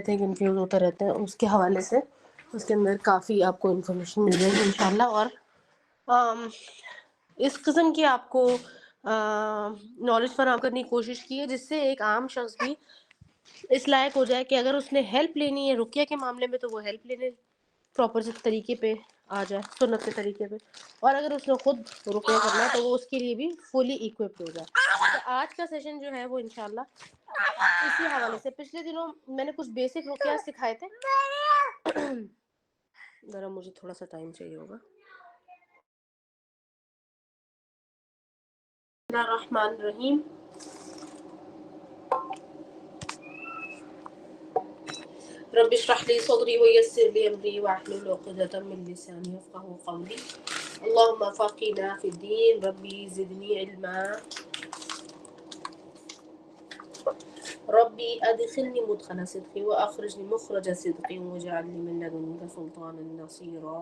رہتے ہیں، کنفیوز ہوتے رہتے ہیں، اس کے حوالے سے اس کے اندر کافی آپ کو انفارمیشن مل جائے گی انشاءاللہ. اور اس قسم کی آپ کو نالج فراہم کرنے کی کوشش کی ہے جس سے ایک عام شخص بھی اس لائق ہو جائے کہ اگر اس نے ہیلپ لینی ہے رقیہ کے معاملے میں تو وہ ہیلپ لینے پراپر طریقے پہ آ جائے، سنت کے طریقے پہ، اور اگر اس نے خود رقیہ کرنا ہے تو وہ اس کے لیے بھی فلی ایکوپڈ ہو جائے. تو آج کا سیشن جو ہے وہ انشاءاللہ اسی حوالے سے. پچھلے دنوں میں نے کچھ بیسک رقیہ سکھائے تھے، ذرا مجھے تھوڑا سا ٹائم چاہیے ہوگا. بسم اللہ الرحمن الرحیم. رب اشرح لي صدري ويسر لي امري واحلل عقدة من لساني يفقهوا قولي. اللهم فقهنا في الدين ربي زدني علما ربي ادخلني مدخل صدق واخرجني مخرج صدق واجعلني من لدنك سلطانا نصيرا.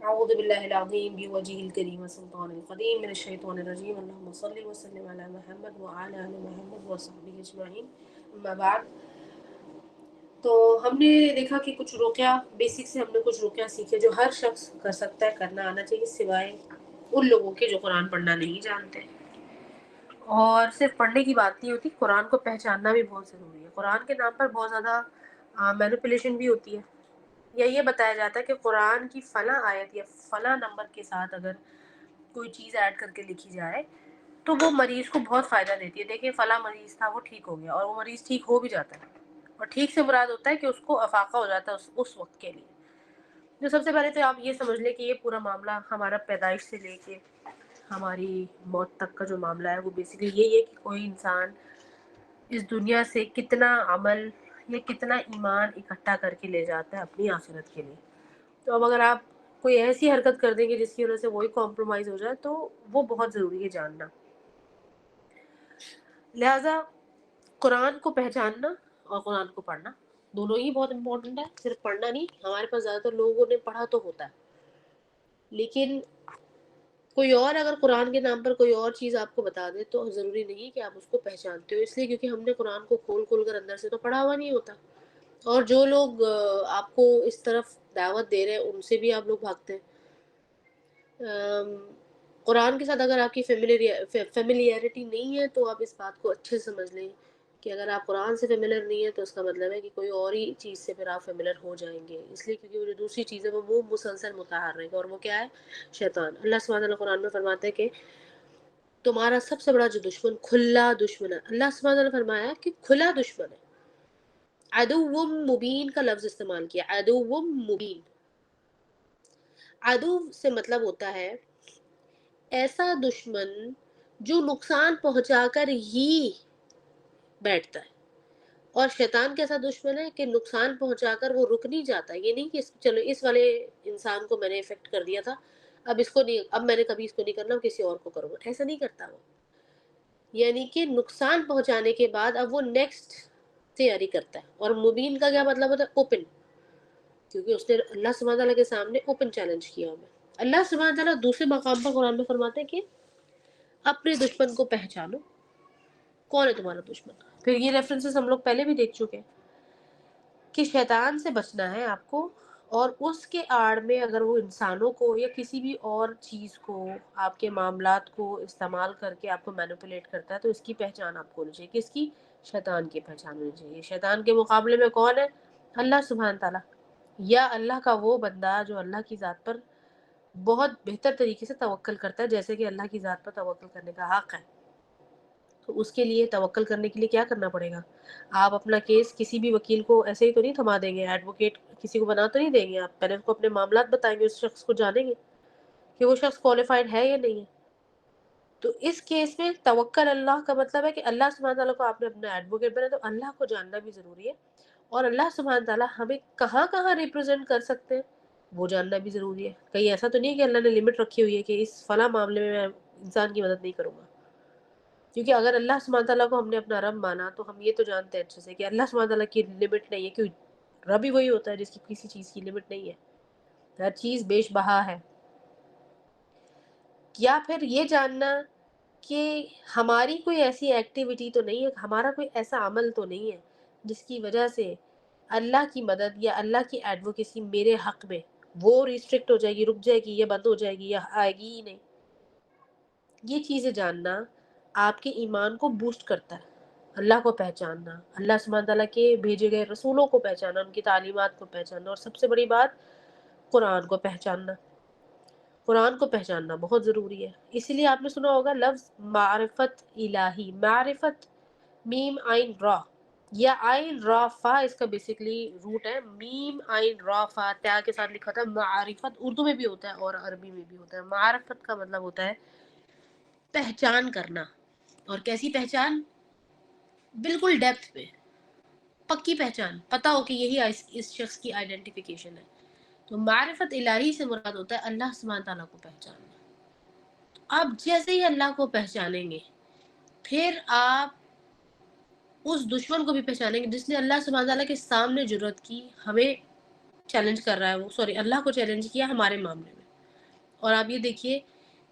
اعوذ بالله العظيم بوجهه الكريم سلطان القديم من الشيطان الرجيم. اللهم صل وسلم على محمد وعلى ال محمد وصحبه اجمعين. اما بعد. تو ہم نے دیکھا کہ کچھ رقیہ بیسک سے ہم نے کچھ رقیہ سیکھے جو ہر شخص کر سکتا ہے، کرنا آنا چاہیے سوائے ان لوگوں کے جو قرآن پڑھنا نہیں جانتے. اور صرف پڑھنے کی بات نہیں ہوتی، قرآن کو پہچاننا بھی بہت ضروری ہے. قرآن کے نام پر بہت زیادہ مینیپولیشن بھی ہوتی ہے، یا یہ بتایا جاتا ہے کہ قرآن کی فلاں آیت یا فلاں نمبر کے ساتھ اگر کوئی چیز ایڈ کر کے لکھی جائے تو وہ مریض کو بہت فائدہ دیتی ہے. دیکھیں فلاں مریض تھا وہ ٹھیک ہو گیا، اور وہ مریض ٹھیک ہو بھی جاتا ہے، اور ٹھیک سے مراد ہوتا ہے کہ اس کو افاقہ ہو جاتا ہے اس وقت کے لیے. جو سب سے پہلے تو آپ یہ سمجھ لیں کہ یہ پورا معاملہ ہمارا پیدائش سے لے کے ہماری موت تک کا جو معاملہ ہے وہ بیسیکلی یہی ہے کہ کوئی انسان اس دنیا سے کتنا عمل یا کتنا ایمان اکٹھا کر کے لے جاتا ہے اپنی آخرت کے لیے. تو اب اگر آپ کوئی ایسی حرکت کر دیں گے جس کی وجہ سے وہی کمپرومائز ہو جائے تو وہ بہت ضروری ہے جاننا. لہذا قرآن کو پہچاننا اور قرآن کو پڑھنا دونوں ہی بہت امپورٹنٹ ہے. صرف پڑھنا نہیں، ہمارے پاس زیادہ تر لوگوں نے پڑھا تو ہوتا ہے، لیکن کوئی اور اگر قرآن کے نام پر کوئی اور چیز آپ کو بتا دے تو ضروری نہیں کہ آپ اس کو پہچانتے ہو، اس لیے کیونکہ ہم نے قرآن کو کھول کھول کر اندر سے تو پڑھا ہوا نہیں ہوتا. اور جو لوگ آپ کو اس طرف دعوت دے رہے ہیں ان سے بھی آپ لوگ بھاگتے ہیں. قرآن کے ساتھ اگر آپ کی فیملیئرٹی نہیں ہے تو آپ اس بات کو اچھے سے سمجھ لیں کہ اگر آپ قرآن سے فیملیئر نہیں ہے تو اس کا مطلب ہے کہ کوئی اور ہی چیز سے پھر آپ فیملیئر ہو جائیں گے. اس لیے کیونکہ وہ جو دوسری چیز ہے وہ مسلسل متحرک ہے، اور وہ کیا ہے؟ شیطان. اللہ سبحانہ وتعالی قرآن میں فرماتے ہیں کہ تمہارا سب سے بڑا جو دشمن کھلا دشمن ہے. اللہ سبحانہ وتعالی نے فرمایا کہ کھلا دشمن ہے. عدو مبین کا لفظ استعمال کیا، عدو مبین. عدو سے مطلب ہوتا ہے ایسا دشمن جو نقصان پہنچا کر ہی بیٹھتا ہے، اور شیطان کیسا دشمن ہے کہ نقصان پہنچا کر وہ رک نہیں جاتا. یہ نہیں کہ چلو اس والے انسان کو میں نے افیکٹ کر دیا تھا، اب اس کو نہیں، اب میں نے کبھی اس کو نہیں کرنا، کسی اور کو کروں گا. ایسا نہیں کرتا وہ. یعنی کہ نقصان پہنچانے کے بعد اب وہ نیکسٹ تیاری کرتا ہے. اور مبین کا کیا مطلب ہوتا ہے؟ اوپن، کیونکہ اس نے اللہ سبحانہ تعالیٰ کے سامنے اوپن چیلنج کیا ہمیں. اللہ سبحانہ تعالیٰ دوسرے مقام پر قرآن میں فرماتے ہیں کہ اپنے دشمن کو پہچانو. کون ہے تمہارا دشمن؟ پھر یہ ریفرنسز ہم لوگ پہلے بھی دیکھ چکے ہیں کہ شیطان سے بچنا ہے آپ کو، اور اس کے آڑ میں اگر وہ انسانوں کو یا کسی بھی اور چیز کو آپ کے معاملات کو استعمال کر کے آپ کو مینیپولیٹ کرتا ہے تو اس کی پہچان آپ کو ہونی چاہیے. کس کی؟ شیطان کی پہچان ہونی چاہیے. شیطان کے مقابلے میں کون ہے؟ اللہ سبحانہ تعالیٰ، یا اللہ کا وہ بندہ جو اللہ کی ذات پر بہت بہتر طریقے سے توکل کرتا ہے جیسے کہ اللہ کی ذات پر توکل کرنے کا حق ہے. تو اس کے لیے توکل کرنے کے لیے کیا کرنا پڑے گا؟ آپ اپنا کیس کسی بھی وکیل کو ایسے ہی تو نہیں تھما دیں گے، ایڈوکیٹ کسی کو بنا تو نہیں دیں گے. آپ پہلے اس کو اپنے معاملات بتائیں گے، اس شخص کو جانیں گے کہ وہ شخص کوالیفائڈ ہے یا نہیں ہے. تو اس کیس میں توکل اللہ کا مطلب ہے کہ اللہ سبحانہ تعالیٰ کو آپ نے اپنا ایڈوکیٹ بنا، تو اللہ کو جاننا بھی ضروری ہے. اور اللہ سبحانہ تعالیٰ ہمیں کہاں کہاں ریپرزینٹ کر سکتے ہیں وہ جاننا بھی ضروری ہے. کہیں ایسا تو نہیں کہ اللہ نے لمٹ رکھی ہوئی ہے کہ اس فلاں معاملے میں انسان کی مدد نہیں کروں گا. کیونکہ اگر اللہ سبحانہ تعالیٰ کو ہم نے اپنا رب مانا تو ہم یہ تو جانتے ہیں اچھے سے کہ اللہ سبحانہ تعالیٰ کی لمٹ نہیں ہے، کہ رب ہی وہی ہوتا ہے جس کی کسی چیز کی لمٹ نہیں ہے، ہر چیز بیش بہا ہے. یا پھر یہ جاننا کہ ہماری کوئی ایسی ایکٹیویٹی تو نہیں ہے، ہمارا کوئی ایسا عمل تو نہیں ہے جس کی وجہ سے اللہ کی مدد یا اللہ کی ایڈوکیسی میرے حق میں وہ ریسٹرکٹ ہو جائے گی، رک جائے گی، یا بند ہو جائے گی، یا آئے گی ہی نہیں. یہ چیزیں جاننا آپ کے ایمان کو بوسٹ کرتا ہے. اللہ کو پہچاننا، اللہ سبحانہ تعالیٰ کے بھیجے گئے رسولوں کو پہچاننا، ان کی تعلیمات کو پہچاننا، اور سب سے بڑی بات قرآن کو پہچاننا. قرآن کو پہچاننا بہت ضروری ہے. اسی لیے آپ نے سنا ہوگا لفظ معرفت الہی، معرفت میم عین را یا عین را فا، اس کا بیسیکلی روٹ ہے میم عین را فا تیا کے ساتھ لکھا تھا معرفت. اردو میں بھی ہوتا ہے اور عربی میں بھی ہوتا ہے. معرفت کا مطلب ہوتا ہے پہچان کرنا. اور کیسی پہچان؟ بالکل ڈیپتھ پہ، پکی پہچان، پتا ہو کہ یہی اس شخص کی آئیڈینٹیفیکیشن ہے. تو معرفت الہی سے مراد ہوتا ہے اللہ سبحانہ تعالیٰ کو پہچاننا. آپ جیسے ہی اللہ کو پہچانیں گے پھر آپ اس دشمن کو بھی پہچانیں گے جس نے اللہ سبحانہ تعالیٰ کے سامنے جرأت کی ہمیں چیلنج کر رہا ہے. وہ اللہ کو چیلنج کیا ہمارے معاملے میں. اور آپ یہ دیکھیے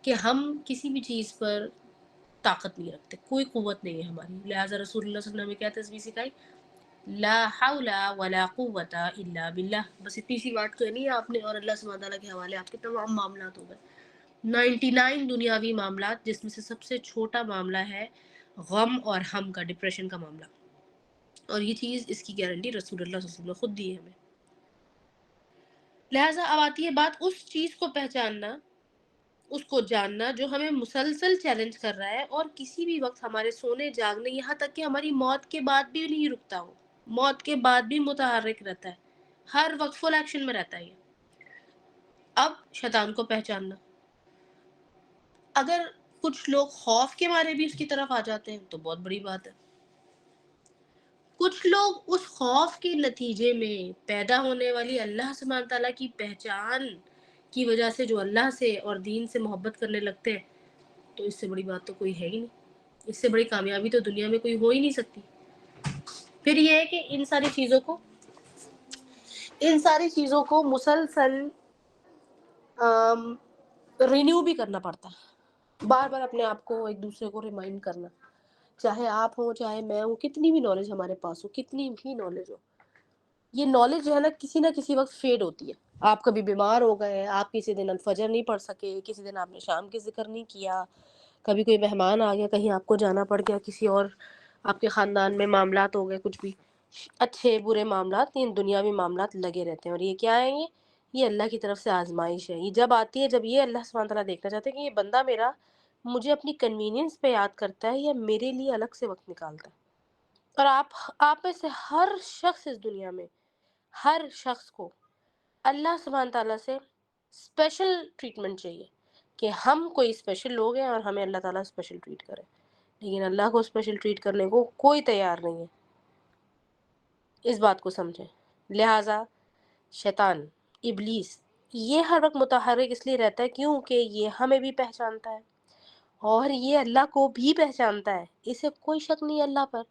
کہ ہم کسی بھی چیز پر طاقت نہیں رکھتے، کوئی قوت نہیں ہے ہماری. لہٰذا رسول اللہ صلی اللہ علیہ وسلم نے کیا تصویر سکھائی؟ لا حول ولا قوت الا باللہ. بس اتنی سی بات کرنی ہے آپ نے اور اللہ سبحانہ تعالیٰ کے حوالے آپ کے تمام معاملات ہو گئے. 99 دنیاوی معاملات جس میں سے سب سے چھوٹا معاملہ ہے غم اور ہم کا، ڈپریشن کا معاملہ. اور یہ چیز، اس کی گارنٹی رسول اللہ صلی اللہ علیہ وسلم نے خود دی ہے ہمیں. لہٰذا اب آتی ہے بات اس چیز کو پہچاننا، اس کو جاننا جو ہمیں مسلسل چیلنج کر رہا ہے اور کسی بھی وقت ہمارے سونے جاگنے یہاں تک کہ ہماری موت کے بعد بھی نہیں رکتا ہو، موت کے بعد بھی متحرک رہتا ہے، ہر وقت فل ایکشن میں رہتا ہے یہ. اب شیطان کو پہچاننا. اگر کچھ لوگ خوف کے مارے بھی اس کی طرف آ جاتے ہیں تو بہت بڑی بات ہے. کچھ لوگ اس خوف کے نتیجے میں پیدا ہونے والی اللہ سبحانہ تعالیٰ کی پہچان کی وجہ سے جو اللہ سے اور دین سے محبت کرنے لگتے ہیں، تو اس سے بڑی بات تو کوئی ہے ہی نہیں. اس سے بڑی کامیابی تو دنیا میں کوئی ہو ہی نہیں سکتی. پھر یہ ہے کہ ان ساری چیزوں کو مسلسل رینیو بھی کرنا پڑتا ہے، بار بار اپنے آپ کو ایک دوسرے کو ریمائنڈ کرنا. چاہے آپ ہوں چاہے میں ہوں، کتنی بھی نالج ہمارے پاس ہو، کتنی بھی نالج ہو، یہ نالج جو ہے نا کسی نہ وقت فیڈ ہوتی ہے. آپ کبھی بیمار ہو گئے، آپ کسی دن الفجر نہیں پڑھ سکے، کسی دن آپ نے شام کے ذکر نہیں کیا، کبھی کوئی مہمان آ گیا، کہیں آپ کو جانا پڑ گیا، کسی اور آپ کے خاندان میں معاملات ہو گئے، کچھ بھی اچھے برے معاملات، یہ دنیاوی معاملات لگے رہتے ہیں. اور یہ کیا ہے؟ یہ اللہ کی طرف سے آزمائش ہے. یہ جب آتی ہے جب یہ اللہ سبحانہ تعالیٰ دیکھنا چاہتے ہیں کہ یہ بندہ میرا مجھے اپنی کنوینئنس پہ یاد کرتا ہے یا میرے لیے الگ سے وقت نکالتا ہے. اور آپ میں سے ہر شخص اس دنیا میں، ہر شخص کو اللہ سبحانہ تعالیٰ سے اسپیشل ٹریٹمنٹ چاہیے کہ ہم کوئی اسپیشل لوگ ہیں اور ہمیں اللہ تعالیٰ اسپیشل ٹریٹ کرے. لیکن اللہ کو اسپیشل ٹریٹ کرنے کو کوئی تیار نہیں ہے. اس بات کو سمجھیں. لہٰذا شیطان، ابلیس، یہ ہر وقت متحرک اس لیے رہتا ہے کیونکہ یہ ہمیں بھی پہچانتا ہے اور یہ اللہ کو بھی پہچانتا ہے. اسے کوئی شک نہیں اللہ پر،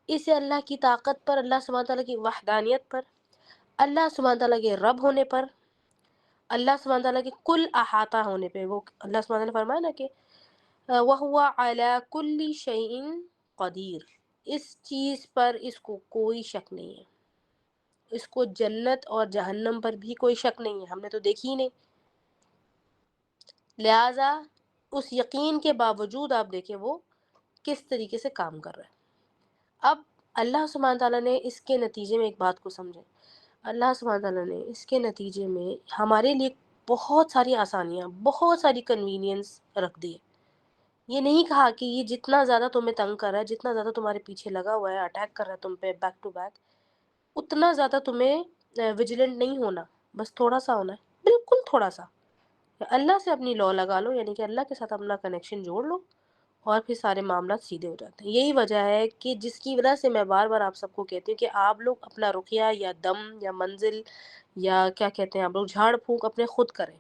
اسے اللہ کی طاقت پر، اللہ سبحانہ تعالیٰ کی وحدانیت پر، اللہ سبحانہ تعالیٰ کے رب ہونے پر، اللہ سبحانہ تعالیٰ کے کل احاطہ ہونے پہ. وہ اللہ سبحانہ تعالیٰ نے فرمایا نا کہ وَهُوَ عَلَى كُلِّ شَيْءٍ قدیر. اس چیز پر اس کو کوئی شک نہیں ہے. اس کو جنت اور جہنم پر بھی کوئی شک نہیں ہے، ہم نے تو دیکھی ہی نہیں. لہٰذا اس یقین کے باوجود آپ دیکھیں وہ کس طریقے سے کام کر رہا ہے. اب اللہ سبحانہ تعالیٰ نے اس کے نتیجے میں ایک بات کو سمجھیں. اللہ سبحانہ تعالیٰ نے اس کے نتیجے میں ہمارے لیے بہت ساری آسانیاں، بہت ساری کنوینئنس رکھ دی ہے. یہ نہیں کہا کہ یہ جتنا زیادہ تمہیں تنگ کر رہا ہے، جتنا زیادہ تمہارے پیچھے لگا ہوا ہے، اٹیک کر رہا ہے تم پہ بیک ٹو بیک، اتنا زیادہ تمہیں ویجیلنٹ نہیں ہونا، بس تھوڑا سا ہونا ہے، بالکل تھوڑا سا. اللہ سے اپنی لا لگا لو، یعنی کہ اللہ کے ساتھ اپنا کنیکشن جوڑ لو اور پھر سارے معاملات سیدھے ہو جاتے ہیں. یہی وجہ ہے کہ جس کی وجہ سے میں بار بار آپ سب کو کہتی ہوں کہ آپ لوگ اپنا رقیہ یا دم یا منزل یا کیا کہتے ہیں آپ لوگ، جھاڑ پھونک اپنے خود کریں.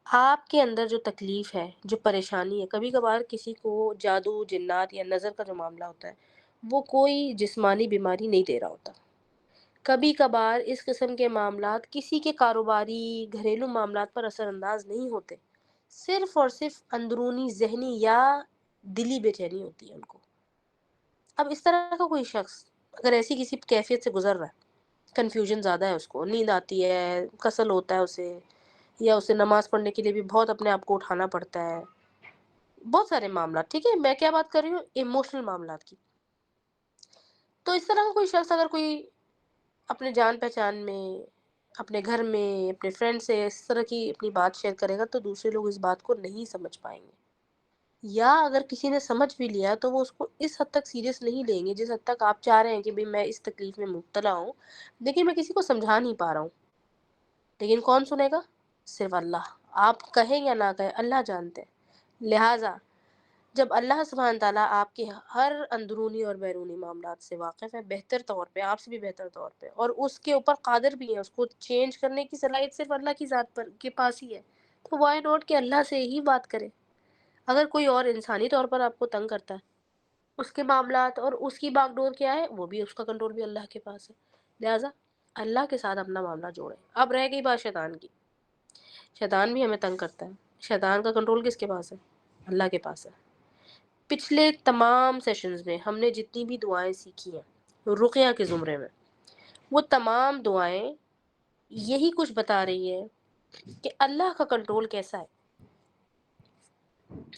آپ کے اندر جو تکلیف ہے، جو پریشانی ہے، کبھی کبھار کسی کو جادو، جنات یا نظر کا جو معاملہ ہوتا ہے وہ کوئی جسمانی بیماری نہیں دے رہا ہوتا. کبھی کبھار اس قسم کے معاملات کسی کے کاروباری گھریلو معاملات پر اثر انداز نہیں ہوتے، صرف اور صرف اندرونی ذہنی یا دلی بے چینی ہوتی ہے ان کو. اب اس طرح کا کوئی شخص اگر ایسی کسی کیفیت سے گزر رہا ہے، کنفیوژن زیادہ ہے، اس کو نیند آتی ہے، کسل ہوتا ہے اسے، یا اسے نماز پڑھنے کے لیے بھی بہت اپنے آپ کو اٹھانا پڑتا ہے، بہت سارے معاملات، ٹھیک ہے، میں کیا بات کر رہی ہوں، ایموشنل معاملات کی. تو اس طرح کا کوئی شخص اگر کوئی اپنے جان پہچان میں، اپنے گھر میں، اپنے فرینڈ سے اس طرح کی اپنی بات شیئر کرے گا تو دوسرے لوگ اس بات کو نہیں سمجھ پائیں گے، یا اگر کسی نے سمجھ بھی لیا تو وہ اس کو اس حد تک سیریس نہیں لیں گے جس حد تک آپ چاہ رہے ہیں کہ میں اس تکلیف میں مبتلا ہوں لیکن میں کسی کو سمجھا نہیں پا رہا ہوں. لیکن کون سنے گا؟ صرف اللہ. آپ کہیں یا نہ کہیں، اللہ جانتے ہیں. لہٰذا جب اللہ سبحانہ تعالیٰ آپ کے ہر اندرونی اور بیرونی معاملات سے واقف ہے، بہتر طور پہ، آپ سے بھی بہتر طور پہ، اور اس کے اوپر قادر بھی ہے، اس کو چینج کرنے کی صلاحیت صرف اللہ کی ذات پر کے پاس ہی ہے، تو وائی ناٹ کہ اللہ سے ہی بات کرے. اگر کوئی اور انسانی طور پر آپ کو تنگ کرتا ہے، اس کے معاملات اور اس کی باغ ڈور کیا ہے، وہ بھی اس کا کنٹرول بھی اللہ کے پاس ہے. لہٰذا اللہ کے ساتھ اپنا معاملہ جوڑیں. اب رہ گئی بات شیطان کی. شیطان بھی ہمیں تنگ کرتا ہے. شیطان کا کنٹرول کس کے پاس ہے؟ اللہ کے پاس ہے. پچھلے تمام سیشنز میں ہم نے جتنی بھی دعائیں سیکھی ہیں رقیہ کے زمرے میں، وہ تمام دعائیں یہی کچھ بتا رہی ہے کہ اللہ کا کنٹرول کیسا ہے.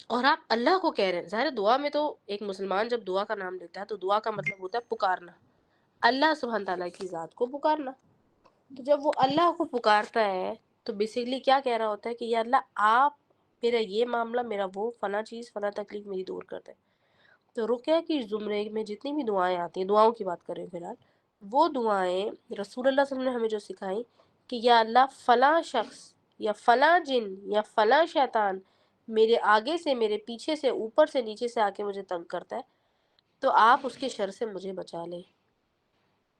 اور آپ اللہ کو کہہ رہے ہیں. ظاہر دعا میں تو ایک مسلمان جب دعا کا نام لیتا ہے تو دعا کا مطلب ہوتا ہے پکارنا، اللہ سبحانہ تعالیٰ کی ذات کو پکارنا. تو جب وہ اللہ کو پکارتا ہے تو بیسیکلی کیا کہہ رہا ہوتا ہے کہ یا اللہ آپ میرا یہ معاملہ، میرا وہ فلاں چیز، فلاں تکلیف میری دور کر دیں. تو رقیہ کی زمرے میں جتنی بھی دعائیں آتی ہیں، دعاؤں کی بات کریں فی الحال، وہ دعائیں رسول اللہ صلی اللہ علیہ وسلم نے ہمیں جو سکھائیں کہ یا اللہ فلاں شخص یا فلاں جن یا فلاں شیطان میرے آگے سے، میرے پیچھے سے، اوپر سے، نیچے سے آ کے مجھے تنگ کرتا ہے تو آپ اس کے شر سے مجھے بچا لیں.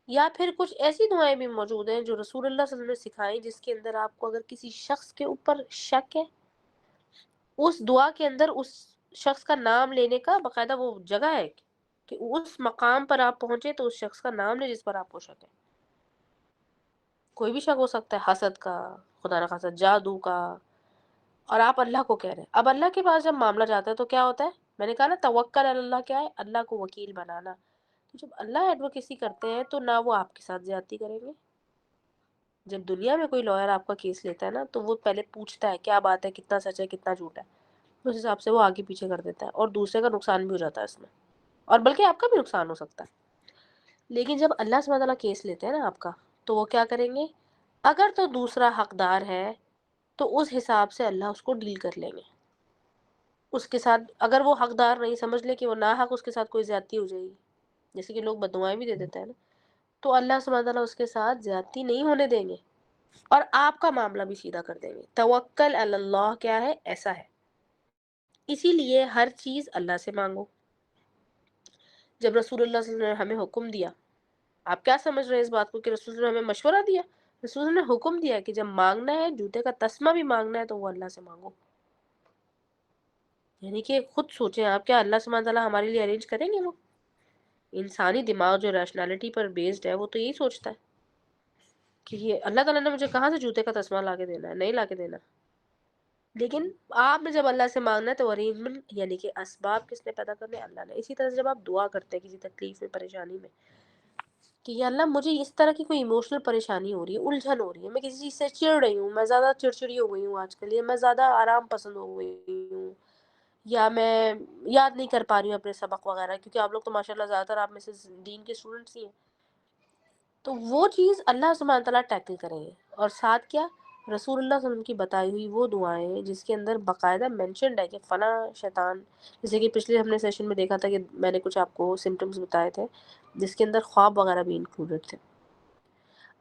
یا پھر کچھ ایسی دعائیں بھی موجود ہیں جو رسول اللہ صلی اللہ علیہ وسلم نے سکھائیں جس کے اندر آپ کو اگر کسی شخص کے اوپر شک ہے، اس دعا کے اندر اس شخص کا نام لینے کا باقاعدہ وہ جگہ ہے کہ اس مقام پر آپ پہنچے تو اس شخص کا نام لے جس پر آپ کو شک ہے. کوئی بھی شک ہو سکتا ہے، حسد کا، خدا نخواستہ جادو کا، اور آپ اللہ کو کہہ رہے ہیں. اب اللہ کے پاس جب معاملہ جاتا ہے تو کیا ہوتا ہے؟ میں نے کہا نا توکل علی اللہ کیا ہے؟ اللہ کو وکیل بنانا. تو جب اللہ ایڈوکیسی کرتے ہیں تو نہ وہ آپ کے ساتھ زیادتی کریں گے. جب دنیا میں کوئی لائر آپ کا کیس لیتا ہے نا تو وہ پہلے پوچھتا ہے کیا بات ہے، کتنا سچ ہے، کتنا جھوٹ ہے، اس حساب سے وہ آگے پیچھے کر دیتا ہے اور دوسرے کا نقصان بھی ہو جاتا ہے اس میں، اور بلکہ آپ کا بھی نقصان ہو سکتا ہے. لیکن جب اللہ سبحانہ تعالیٰ کیس لیتے ہیں نا آپ کا تو وہ کیا کریں گے؟ اگر تو دوسرا حقدار ہے تو اس حساب سے اللہ اس کو ڈیل کر لیں گے. اس کے ساتھ اگر وہ حقدار نہیں، سمجھ لے کہ وہ ناحق اس کے ساتھ کوئی زیادتی ہو جائے گی، جیسے کہ لوگ بددعائیں بھی دے دیتے ہیں نا، تو اللہ سبحانہ تعالیٰ اس کے ساتھ زیادتی نہیں ہونے دیں گے اور آپ کا معاملہ بھی سیدھا کر دیں گے. توکل علی اللہ کیا ہے؟ ایسا ہے. اسی لیے ہر چیز اللہ سے مانگو. جب رسول اللہ صلی اللہ علیہ وسلم نے ہمیں حکم دیا، آپ کیا سمجھ رہے ہیں اس بات کو کہ رسول اللہ نے ہمیں مشورہ دیا؟ رسول اللہ نے حکم دیا کہ جب مانگنا ہے، جوتے کا تسمہ بھی مانگنا ہے تو وہ اللہ سے مانگو. یعنی کہ خود سوچیں آپ، کیا اللہ سبحانہ تعالیٰ ہمارے لیے ارینج کریں گے؟ وہ انسانی دماغ جو ریشنالٹی پر بیسڈ ہے وہ تو یہی سوچتا ہے کہ یہ اللہ تعالیٰ نے مجھے کہاں سے جوتے کا تسمہ لا کے دینا ہے، نہیں لا کے دینا. لیکن آپ نے جب اللہ سے مانگنا ہے تو ارینجمنٹ یعنی کہ اسباب کس نے پیدا کرنے؟ اللہ نے. اسی طرح سے جب آپ دعا کرتے ہیں کسی تکلیف میں، پریشانی میں، کہ یا اللہ مجھے اس طرح کی کوئی ایموشنل پریشانی ہو رہی ہے، الجھن ہو رہی ہے، میں کسی چیز سے چڑ رہی ہوں، میں زیادہ چڑچڑی ہو گئی ہوں آج کل، یا میں زیادہ آرام پسند ہو گئی ہوں، یا میں یاد نہیں کر پا رہی ہوں اپنے سبق وغیرہ، کیونکہ آپ لوگ تو ماشاء اللہ زیادہ تر آپ میں سے دین کے اسٹوڈنٹس ہی ہیں، تو وہ چیز اللہ سبحانہ تعالیٰ ٹیکل کریں گے. اور ساتھ کیا؟ رسول اللہ صلی اللہ علیہ وسلم کی بتائی ہوئی وہ دعائیں جس کے اندر باقاعدہ مینشنڈ ہے کہ فلاں شیطان، جیسے کہ پچھلے ہم نے سیشن میں دیکھا تھا کہ میں نے کچھ آپ کو سمٹمز بتائے تھے جس کے اندر خواب وغیرہ بھی انکلوڈڈ تھے.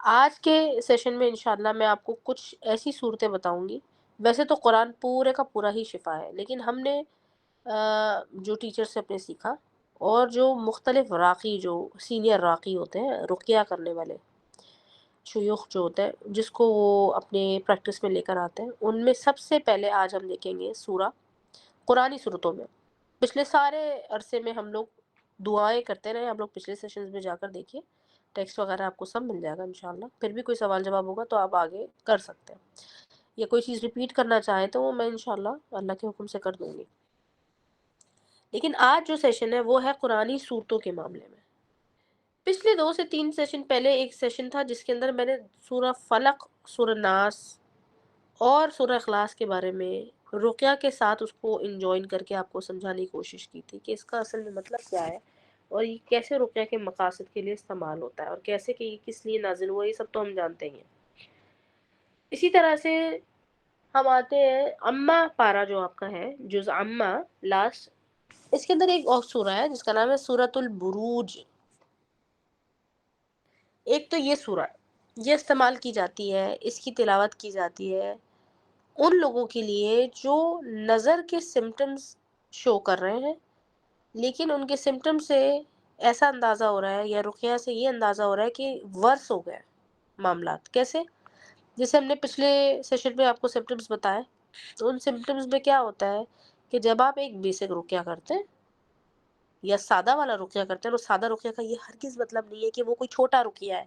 آج کے سیشن میں انشاءاللہ میں آپ کو کچھ ایسی صورتیں بتاؤں گی. ویسے تو قرآن پورے کا پورا ہی شفا ہے، لیکن ہم نے جو ٹیچر سے اپنے سیکھا اور جو مختلف راقی، جو سینئر راقی ہوتے ہیں، رقیہ کرنے والے شیوخ جو ہوتے ہیں جس کو وہ اپنے پریکٹس میں لے کر آتے ہیں، ان میں سب سے پہلے آج ہم دیکھیں گے سورہ قرآنی صورتوں میں. پچھلے سارے عرصے میں ہم لوگ دعائیں کرتے رہے، آپ لوگ پچھلے سیشنز میں جا کر دیکھیے، ٹیکسٹ وغیرہ آپ کو سب مل جائے گا انشاءاللہ. پھر بھی کوئی سوال جواب ہوگا تو آپ آگے کر سکتے ہیں، یا کوئی چیز ریپیٹ کرنا چاہیں تو وہ میں انشاءاللہ اللہ کے حکم سے کر دوں گی. لیکن آج جو سیشن ہے وہ ہے قرآنی صورتوں کے معاملے میں. پچھلے 2 سے 3 سیشن پہلے ایک سیشن تھا جس کے اندر میں نے سورہ فلق، سورہ ناس اور سورہ اخلاص کے بارے میں رقیہ کے ساتھ اس کو انجوائن کر کے آپ کو سمجھانے کی کوشش کی تھی کہ اس کا اصل میں مطلب کیا ہے اور یہ کیسے رقیہ کے مقاصد کے لیے استعمال ہوتا ہے اور کیسے کہ یہ کس لیے نازل ہوا، یہ سب تو ہم جانتے ہی ہیں۔ اسی طرح سے ہم آتے ہیں اما پارا جو آپ کا ہے، جز اما لاسٹ، اس کے اندر ایک اور سورہ ہے جس کا نام ہے سورۃ البروج۔ ایک تو یہ سورہ یہ استعمال کی جاتی ہے، اس کی تلاوت کی جاتی ہے ان لوگوں کے لیے جو نظر کے سمٹمز شو کر رہے ہیں لیکن ان کے سمٹم سے ایسا اندازہ ہو رہا ہے یا رقیہ سے یہ اندازہ ہو رہا ہے کہ ورس ہو گئے معاملات۔ کیسے؟ جیسے ہم نے پچھلے سیشن میں آپ کو سمٹمز بتائے، تو ان سمٹمز میں کیا ہوتا ہے کہ جب آپ ایک بیسک رقیہ کرتے ہیں یا سادہ والا رقیہ کرتے ہیں، تو سادہ رقیہ کا یہ ہرگز مطلب نہیں ہے کہ وہ کوئی چھوٹا رقیہ ہے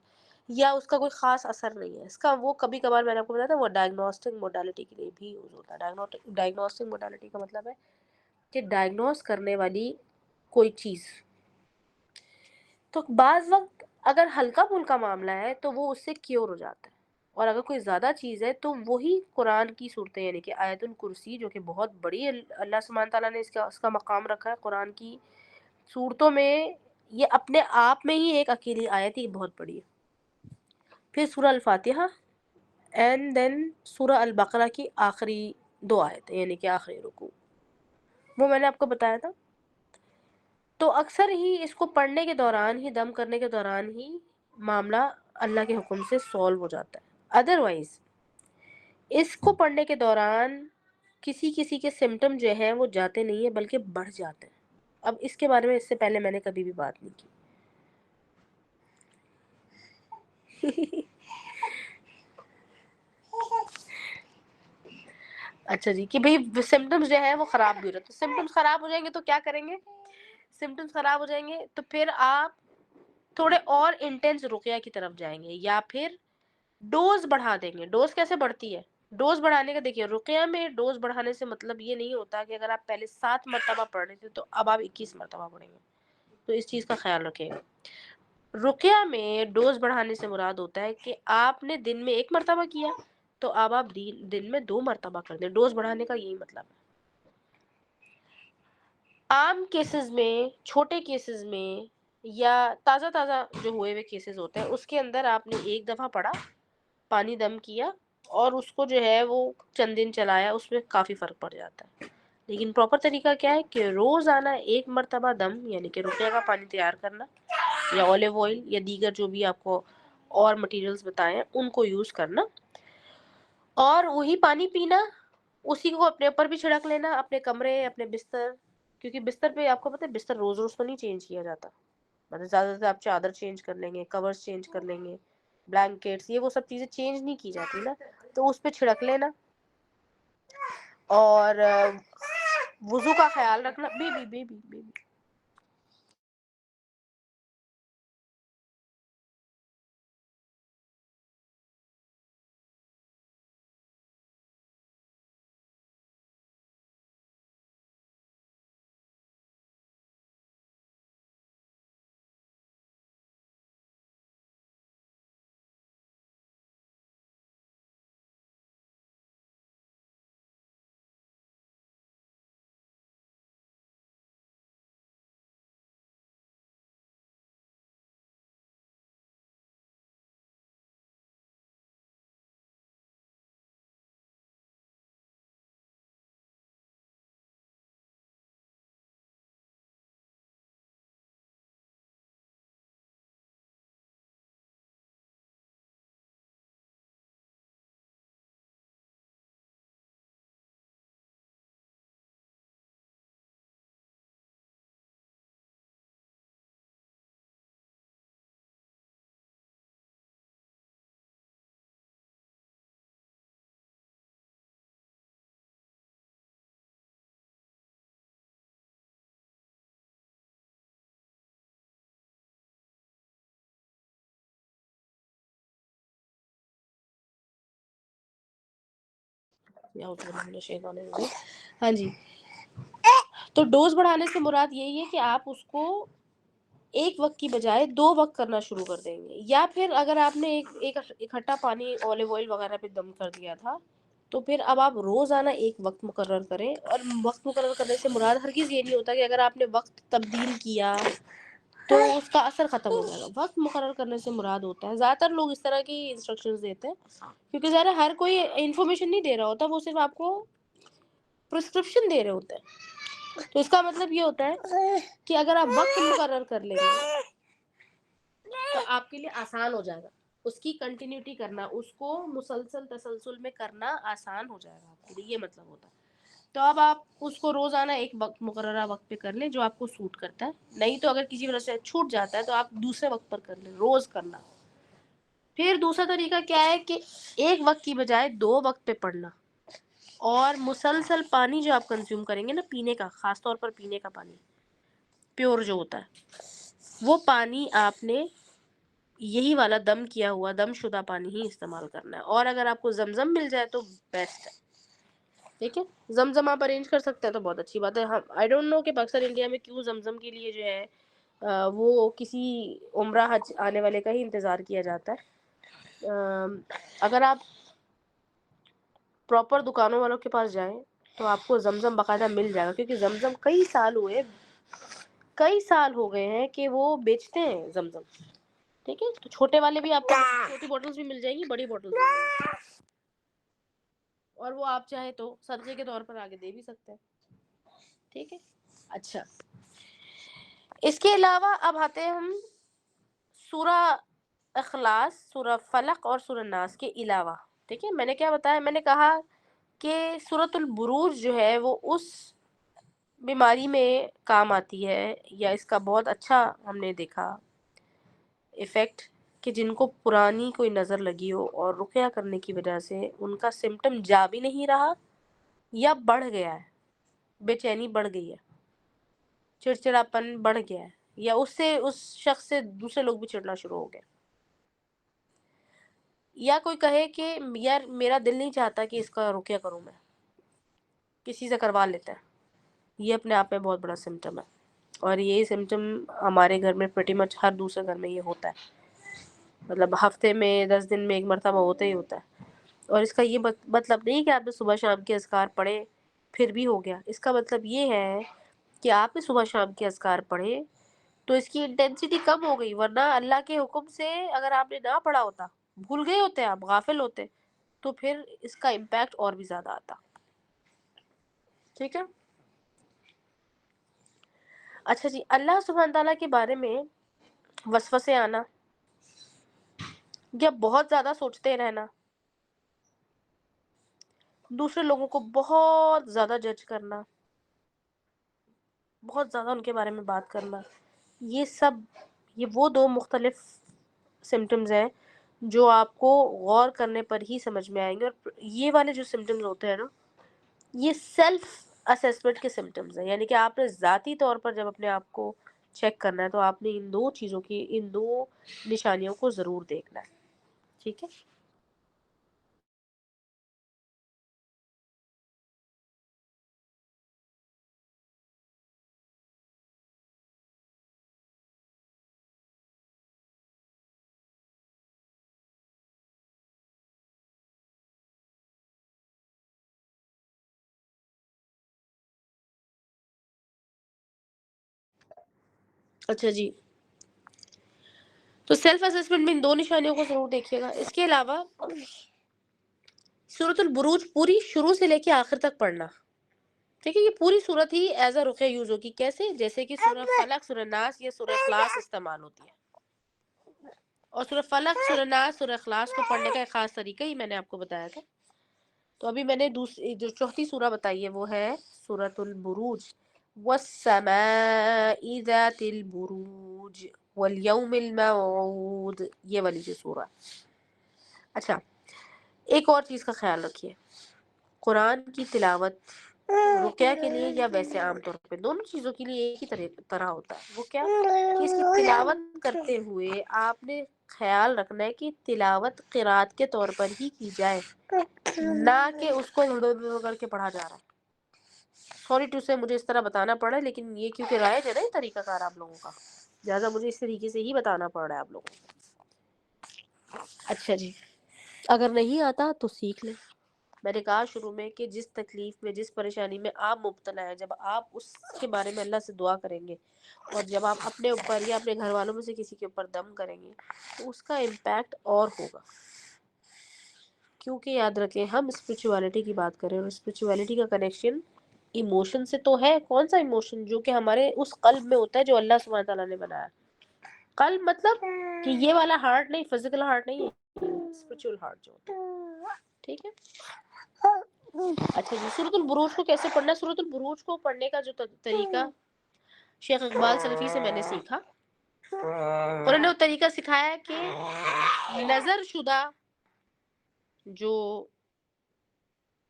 یا اس کا کوئی خاص اثر نہیں ہے۔ اس کا وہ کبھی کبھار میں نے آپ کو بتایا تھا وہ ڈائگنوسٹک موڈالٹی کے لیے بھی یوز ہوتا ہے۔ ڈائگنوسٹک موڈالٹی کا مطلب ہے کہ ڈائگنوز کرنے والی کوئی چیز، تو بعض وقت اگر ہلکا پھلکا معاملہ ہے تو وہ اس سے کیور ہو جاتا ہے، اور اگر کوئی زیادہ چیز ہے تو وہی قرآن کی صورتیں یعنی کہ آیت الکرسی جو کہ بہت بڑی اللہ سبحانہ تعالیٰ نے اس کا مقام رکھا ہے قرآن کی صورتوں میں، یہ اپنے آپ میں ہی ایک اکیلی آیت ہی بہت بڑی ہے۔ پھر سورہ الفاتحہ اینڈ دین سورہ البقرہ کی آخری 2 آیتیں یعنی کہ آخری رکوع، وہ میں نے آپ کو بتایا تھا۔ تو اکثر ہی اس کو پڑھنے کے دوران ہی، دم کرنے کے دوران ہی معاملہ اللہ کے حکم سے سولو ہو جاتا ہے، ادروائز اس کو پڑھنے کے دوران کسی کے سمٹم جو ہیں وہ جاتے نہیں ہیں بلکہ بڑھ جاتے ہیں۔ اب اس کے بارے میں اس سے پہلے میں نے کبھی بھی بات نہیں کی۔ اچھا جی، کہ بھئی سمٹمز جو ہیں وہ خراب بھی ہو رہے ہیں، تو سمٹمز خراب ہو جائیں گے تو کیا کریں گے؟ سمٹمز خراب ہو جائیں گے تو پھر آپ تھوڑے اور انٹینس رقیہ کی طرف جائیں گے یا پھر ڈوز بڑھا دیں گے۔ ڈوز کیسے بڑھتی ہے؟ ڈوز بڑھانے کا دیکھیے، رقیہ میں ڈوز بڑھانے سے مطلب یہ نہیں ہوتا کہ اگر آپ پہلے 7 مرتبہ پڑھ رہے تھے تو اب آپ 21 مرتبہ پڑھیں گے، تو اس چیز کا خیال رکھیں گے۔ رقیہ میں ڈوز بڑھانے سے مراد ہوتا ہے کہ آپ نے دن میں 1 مرتبہ کیا تو اب آپ دن میں 2 مرتبہ کر دیں۔ ڈوز بڑھانے کا یہی مطلب ہے۔ عام کیسز میں، چھوٹے کیسز میں یا تازہ جو ہوئے ہوئے کیسز ہوتے ہیں اس کے اندر آپ نے 1 دفعہ پڑھا، پانی دم کیا اور اس کو جو ہے وہ چند دن چلایا، اس میں کافی فرق پڑ جاتا ہے۔ لیکن پراپر طریقہ کیا ہے کہ روزانہ 1 مرتبہ دم یعنی کہ رقیہ کا پانی تیار کرنا یا اولیو آئل یا دیگر جو بھی آپ کو اور مٹیریلز بتائیں ان کو یوز کرنا اور وہی پانی پینا، اسی کو اپنے اوپر بھی چھڑک لینا، اپنے کمرے، اپنے بستر، کیونکہ بستر پہ آپ کو پتہ ہے بستر روز تو نہیں چینج کیا جاتا، مطلب زیادہ سے زیادہ آپ چادر چینج کر لیں گے، کورز چینج کر لیں گے، بلینکٹس، یہ وہ سب چیزیں چینج نہیں کی جاتی نا، تو اس پہ چھڑک لینا اور وضو کا خیال رکھنا۔ بیبی ہاں جی، تو ڈوز بڑھانے سے مراد یہی ہے کہ آپ اس کو ایک وقت کی بجائے 2 وقت کرنا شروع کر دیں گے. یا پھر اگر آپ نے ایک اکٹھا پانی اولیو آئل وغیرہ پہ دم کر دیا تھا تو پھر اب آپ روزانہ ایک وقت مقرر کریں. اور وقت مقرر کرنے سے مراد ہرگز یہ نہیں ہوتا کہ اگر آپ نے وقت تبدیل کیا تو اس کا اثر ختم ہو جائے گا. وقت مقرر کرنے سے مراد ہوتا ہے, زیادہ تر لوگ اس طرح کی انسٹرکشنز دیتے ہیں کیونکہ ذرا ہر کوئی انفارمیشن نہیں دے رہا ہوتا, وہ صرف آپ کو پرسکرپشن دے رہے ہوتے ہیں. تو اس کا مطلب یہ ہوتا ہے کہ اگر آپ وقت مقرر کر لیں گے تو آپ کے لیے آسان ہو جائے گا اس کی کنٹینیوٹی کرنا, اس کو مسلسل تسلسل میں کرنا آسان ہو جائے گا آپ کے لیے, یہ مطلب ہوتا ہے. تو اب آپ اس کو روزانہ ایک وقت مقررہ وقت پہ کر لیں جو آپ کو سوٹ کرتا ہے. نہیں تو اگر کسی وجہ سے چھوٹ جاتا ہے تو آپ دوسرے وقت پر کر لیں, روز کرنا. پھر دوسرا طریقہ کیا ہے کہ ایک وقت کی بجائے 2 وقت پہ پڑھنا. اور مسلسل پانی جو آپ کنزیوم کریں گے نا پینے کا, خاص طور پر پینے کا پانی پیور جو ہوتا ہے, وہ پانی آپ نے یہی والا دم کیا ہوا دم شدہ پانی ہی استعمال کرنا ہے. اور اگر آپ کو زمزم مل جائے تو بیسٹ ہے. ٹھیک ہے, زمزم آپ ارینج کر سکتے ہیں تو بہت اچھی بات ہے. آئی ڈونٹ نو کہ پاکستان انڈیا میں کیوں زمزم کے لیے جو ہے وہ کسی عمرہ حج آنے والے کا ہی انتظار کیا جاتا ہے. اگر آپ پراپر دکانوں والوں کے پاس جائیں تو آپ کو زمزم باقاعدہ مل جائے گا, کیونکہ زمزم کئی سال ہو گئے ہیں کہ وہ بیچتے ہیں زمزم. ٹھیک ہے, تو چھوٹے والے بھی آپ کو چھوٹی بوٹلز بھی مل جائیں گی, بڑی بوٹلز بھی مل جائیں گی, اور وہ آپ چاہیں تو صدقے کے طور پر آگے دے بھی سکتے ہیں. ٹھیک ہے, اچھا اس کے علاوہ اب آتے ہیں ہم سورہ اخلاص, سورہ فلق اور سورہ ناس کے علاوہ. ٹھیک ہے, میں نے کیا بتایا, میں نے کہا کہ سورۃ البروج جو ہے وہ اس بیماری میں کام آتی ہے, یا اس کا بہت اچھا ہم نے دیکھا ایفیکٹ, کہ جن کو پرانی کوئی نظر لگی ہو اور رقیہ کرنے کی وجہ سے ان کا سمٹم جا بھی نہیں رہا یا بڑھ گیا ہے, بے چینی بڑھ گئی ہے, چڑچڑاپن بڑھ گیا ہے, یا اس شخص سے دوسرے لوگ بھی چڑنا شروع ہو گئے, یا کوئی کہے کہ یار میرا دل نہیں چاہتا کہ اس کا رقیہ کروں, میں کسی سے کروا لیتا ہے. یہ اپنے آپ میں بہت بڑا سمٹم ہے, اور یہ سمٹم ہمارے گھر میں پریٹی مچ ہر دوسرے گھر میں یہ ہوتا ہے. مطلب ہفتے میں 10 دن میں ایک مرتبہ ہوتا ہی ہوتا ہے. اور اس کا یہ مطلب نہیں کہ آپ نے صبح شام کے اذکار پڑھے پھر بھی ہو گیا. اس کا مطلب یہ ہے کہ آپ نے صبح شام کے اذکار پڑھے تو اس کی انٹینسٹی کم ہو گئی, ورنہ اللہ کے حکم سے اگر آپ نے نہ پڑھا ہوتا, بھول گئے ہوتے, آپ غافل ہوتے, تو پھر اس کا امپیکٹ اور بھی زیادہ آتا. ٹھیک ہے, اچھا جی. اللہ سبحانہ تعالیٰ کے بارے میں وسوسے آنا یا بہت زیادہ سوچتے رہنا, دوسرے لوگوں کو بہت زیادہ جج کرنا, بہت زیادہ ان کے بارے میں بات کرنا, یہ وہ 2 مختلف سمٹمز ہیں جو آپ کو غور کرنے پر ہی سمجھ میں آئیں گے. اور یہ والے جو سمٹمز ہوتے ہیں نا, یہ سیلف اسیسمنٹ کے سمٹمز ہیں, یعنی کہ آپ نے ذاتی طور پر جب اپنے آپ کو چیک کرنا ہے تو آپ نے ان 2 چیزوں کی, ان 2 نشانیوں کو ضرور دیکھنا ہے. ٹھیک ہے, اچھا جی. تو سیلف اسیسمنٹ میں ان 2 نشانیوں کو ضرور دیکھیے گا. اس کے علاوہ سورۃ البروج پوری شروع سے لے کے آخر تک پڑھنا. ٹھیک ہے, یہ پوری صورت ہی ایز اے رقیہ یوز ہوگی. کیسے؟ جیسے کہ سورہ فلق, سورہ ناس یا سورہ اخلاص استعمال ہوتی ہے. اور سورہ فلق, سورہ ناس, سورہ اخلاص کو پڑھنے کا ایک خاص طریقہ ہی میں نے آپ کو بتایا تھا. تو ابھی میں نے جو چوتھی سورہ بتائی ہے وہ ہے سورۃ البروج. والسماء ذات البروج والیوم الموعود, یہ والی جو سورہ. اچھا, ایک اور چیز کا خیال رکھیے, قرآن کی تلاوت رقیہ کے لیے یا ویسے عام طور پہ دونوں چیزوں کے لیے ایک ہی طرح ہوتا ہے. وہ کیا کہ اس کی تلاوت کرتے ہوئے آپ نے خیال رکھنا ہے کہ تلاوت قرات کے طور پر ہی کی جائے, نہ کہ اس کو کر کے پڑھا جا رہا ہے. سوری ٹو سے مجھے اس طرح بتانا پڑا, لیکن یہ کیونکہ رائج ہے نا یہ طریقہ کار آپ لوگوں کا. لہٰذا مجھے اس طریقے سے ہی بتانا پڑ رہا ہے آپ لوگوں کو. اچھا جی، اگر نہیں آتا تو سیکھ لیں. میں نے کہا شروع میں کہ جس تکلیف میں، جس پریشانی میں آپ مبتلا ہیں، جب آپ اس کے بارے میں اللہ سے دعا کریں گے اور جب آپ اپنے اوپر یا اپنے گھر والوں میں سے کسی کے اوپر دم کریں گے تو اس کا امپیکٹ اور ہوگا. کیونکہ یاد رکھیں ہم اسپرچویلٹی کی بات کریں اور اسپرچویلٹی کا کنیکشن ایموشن سے تو ہے. کون سا ایموشن؟ جو کہ ہمارے اس قلب میں ہوتا ہے جو اللہ سبحانہ تعالیٰ نے بنایا. قلب مطلب کہ یہ والا ہارٹ نہیں، فزیکل ہارٹ نہیں، اسپرچوئل ہارٹ جو ہوتا ہے. ٹھیک ہے. اچھا جی، سورۃ البروج کو کیسے پڑھنا ہے؟ سورۃ البروج کو پڑھنے کا جو طریقہ شیخ اقبال سلفی سے میں نے سیکھا، انہوں نے وہ طریقہ سکھایا ہے کہ نظر شدہ جو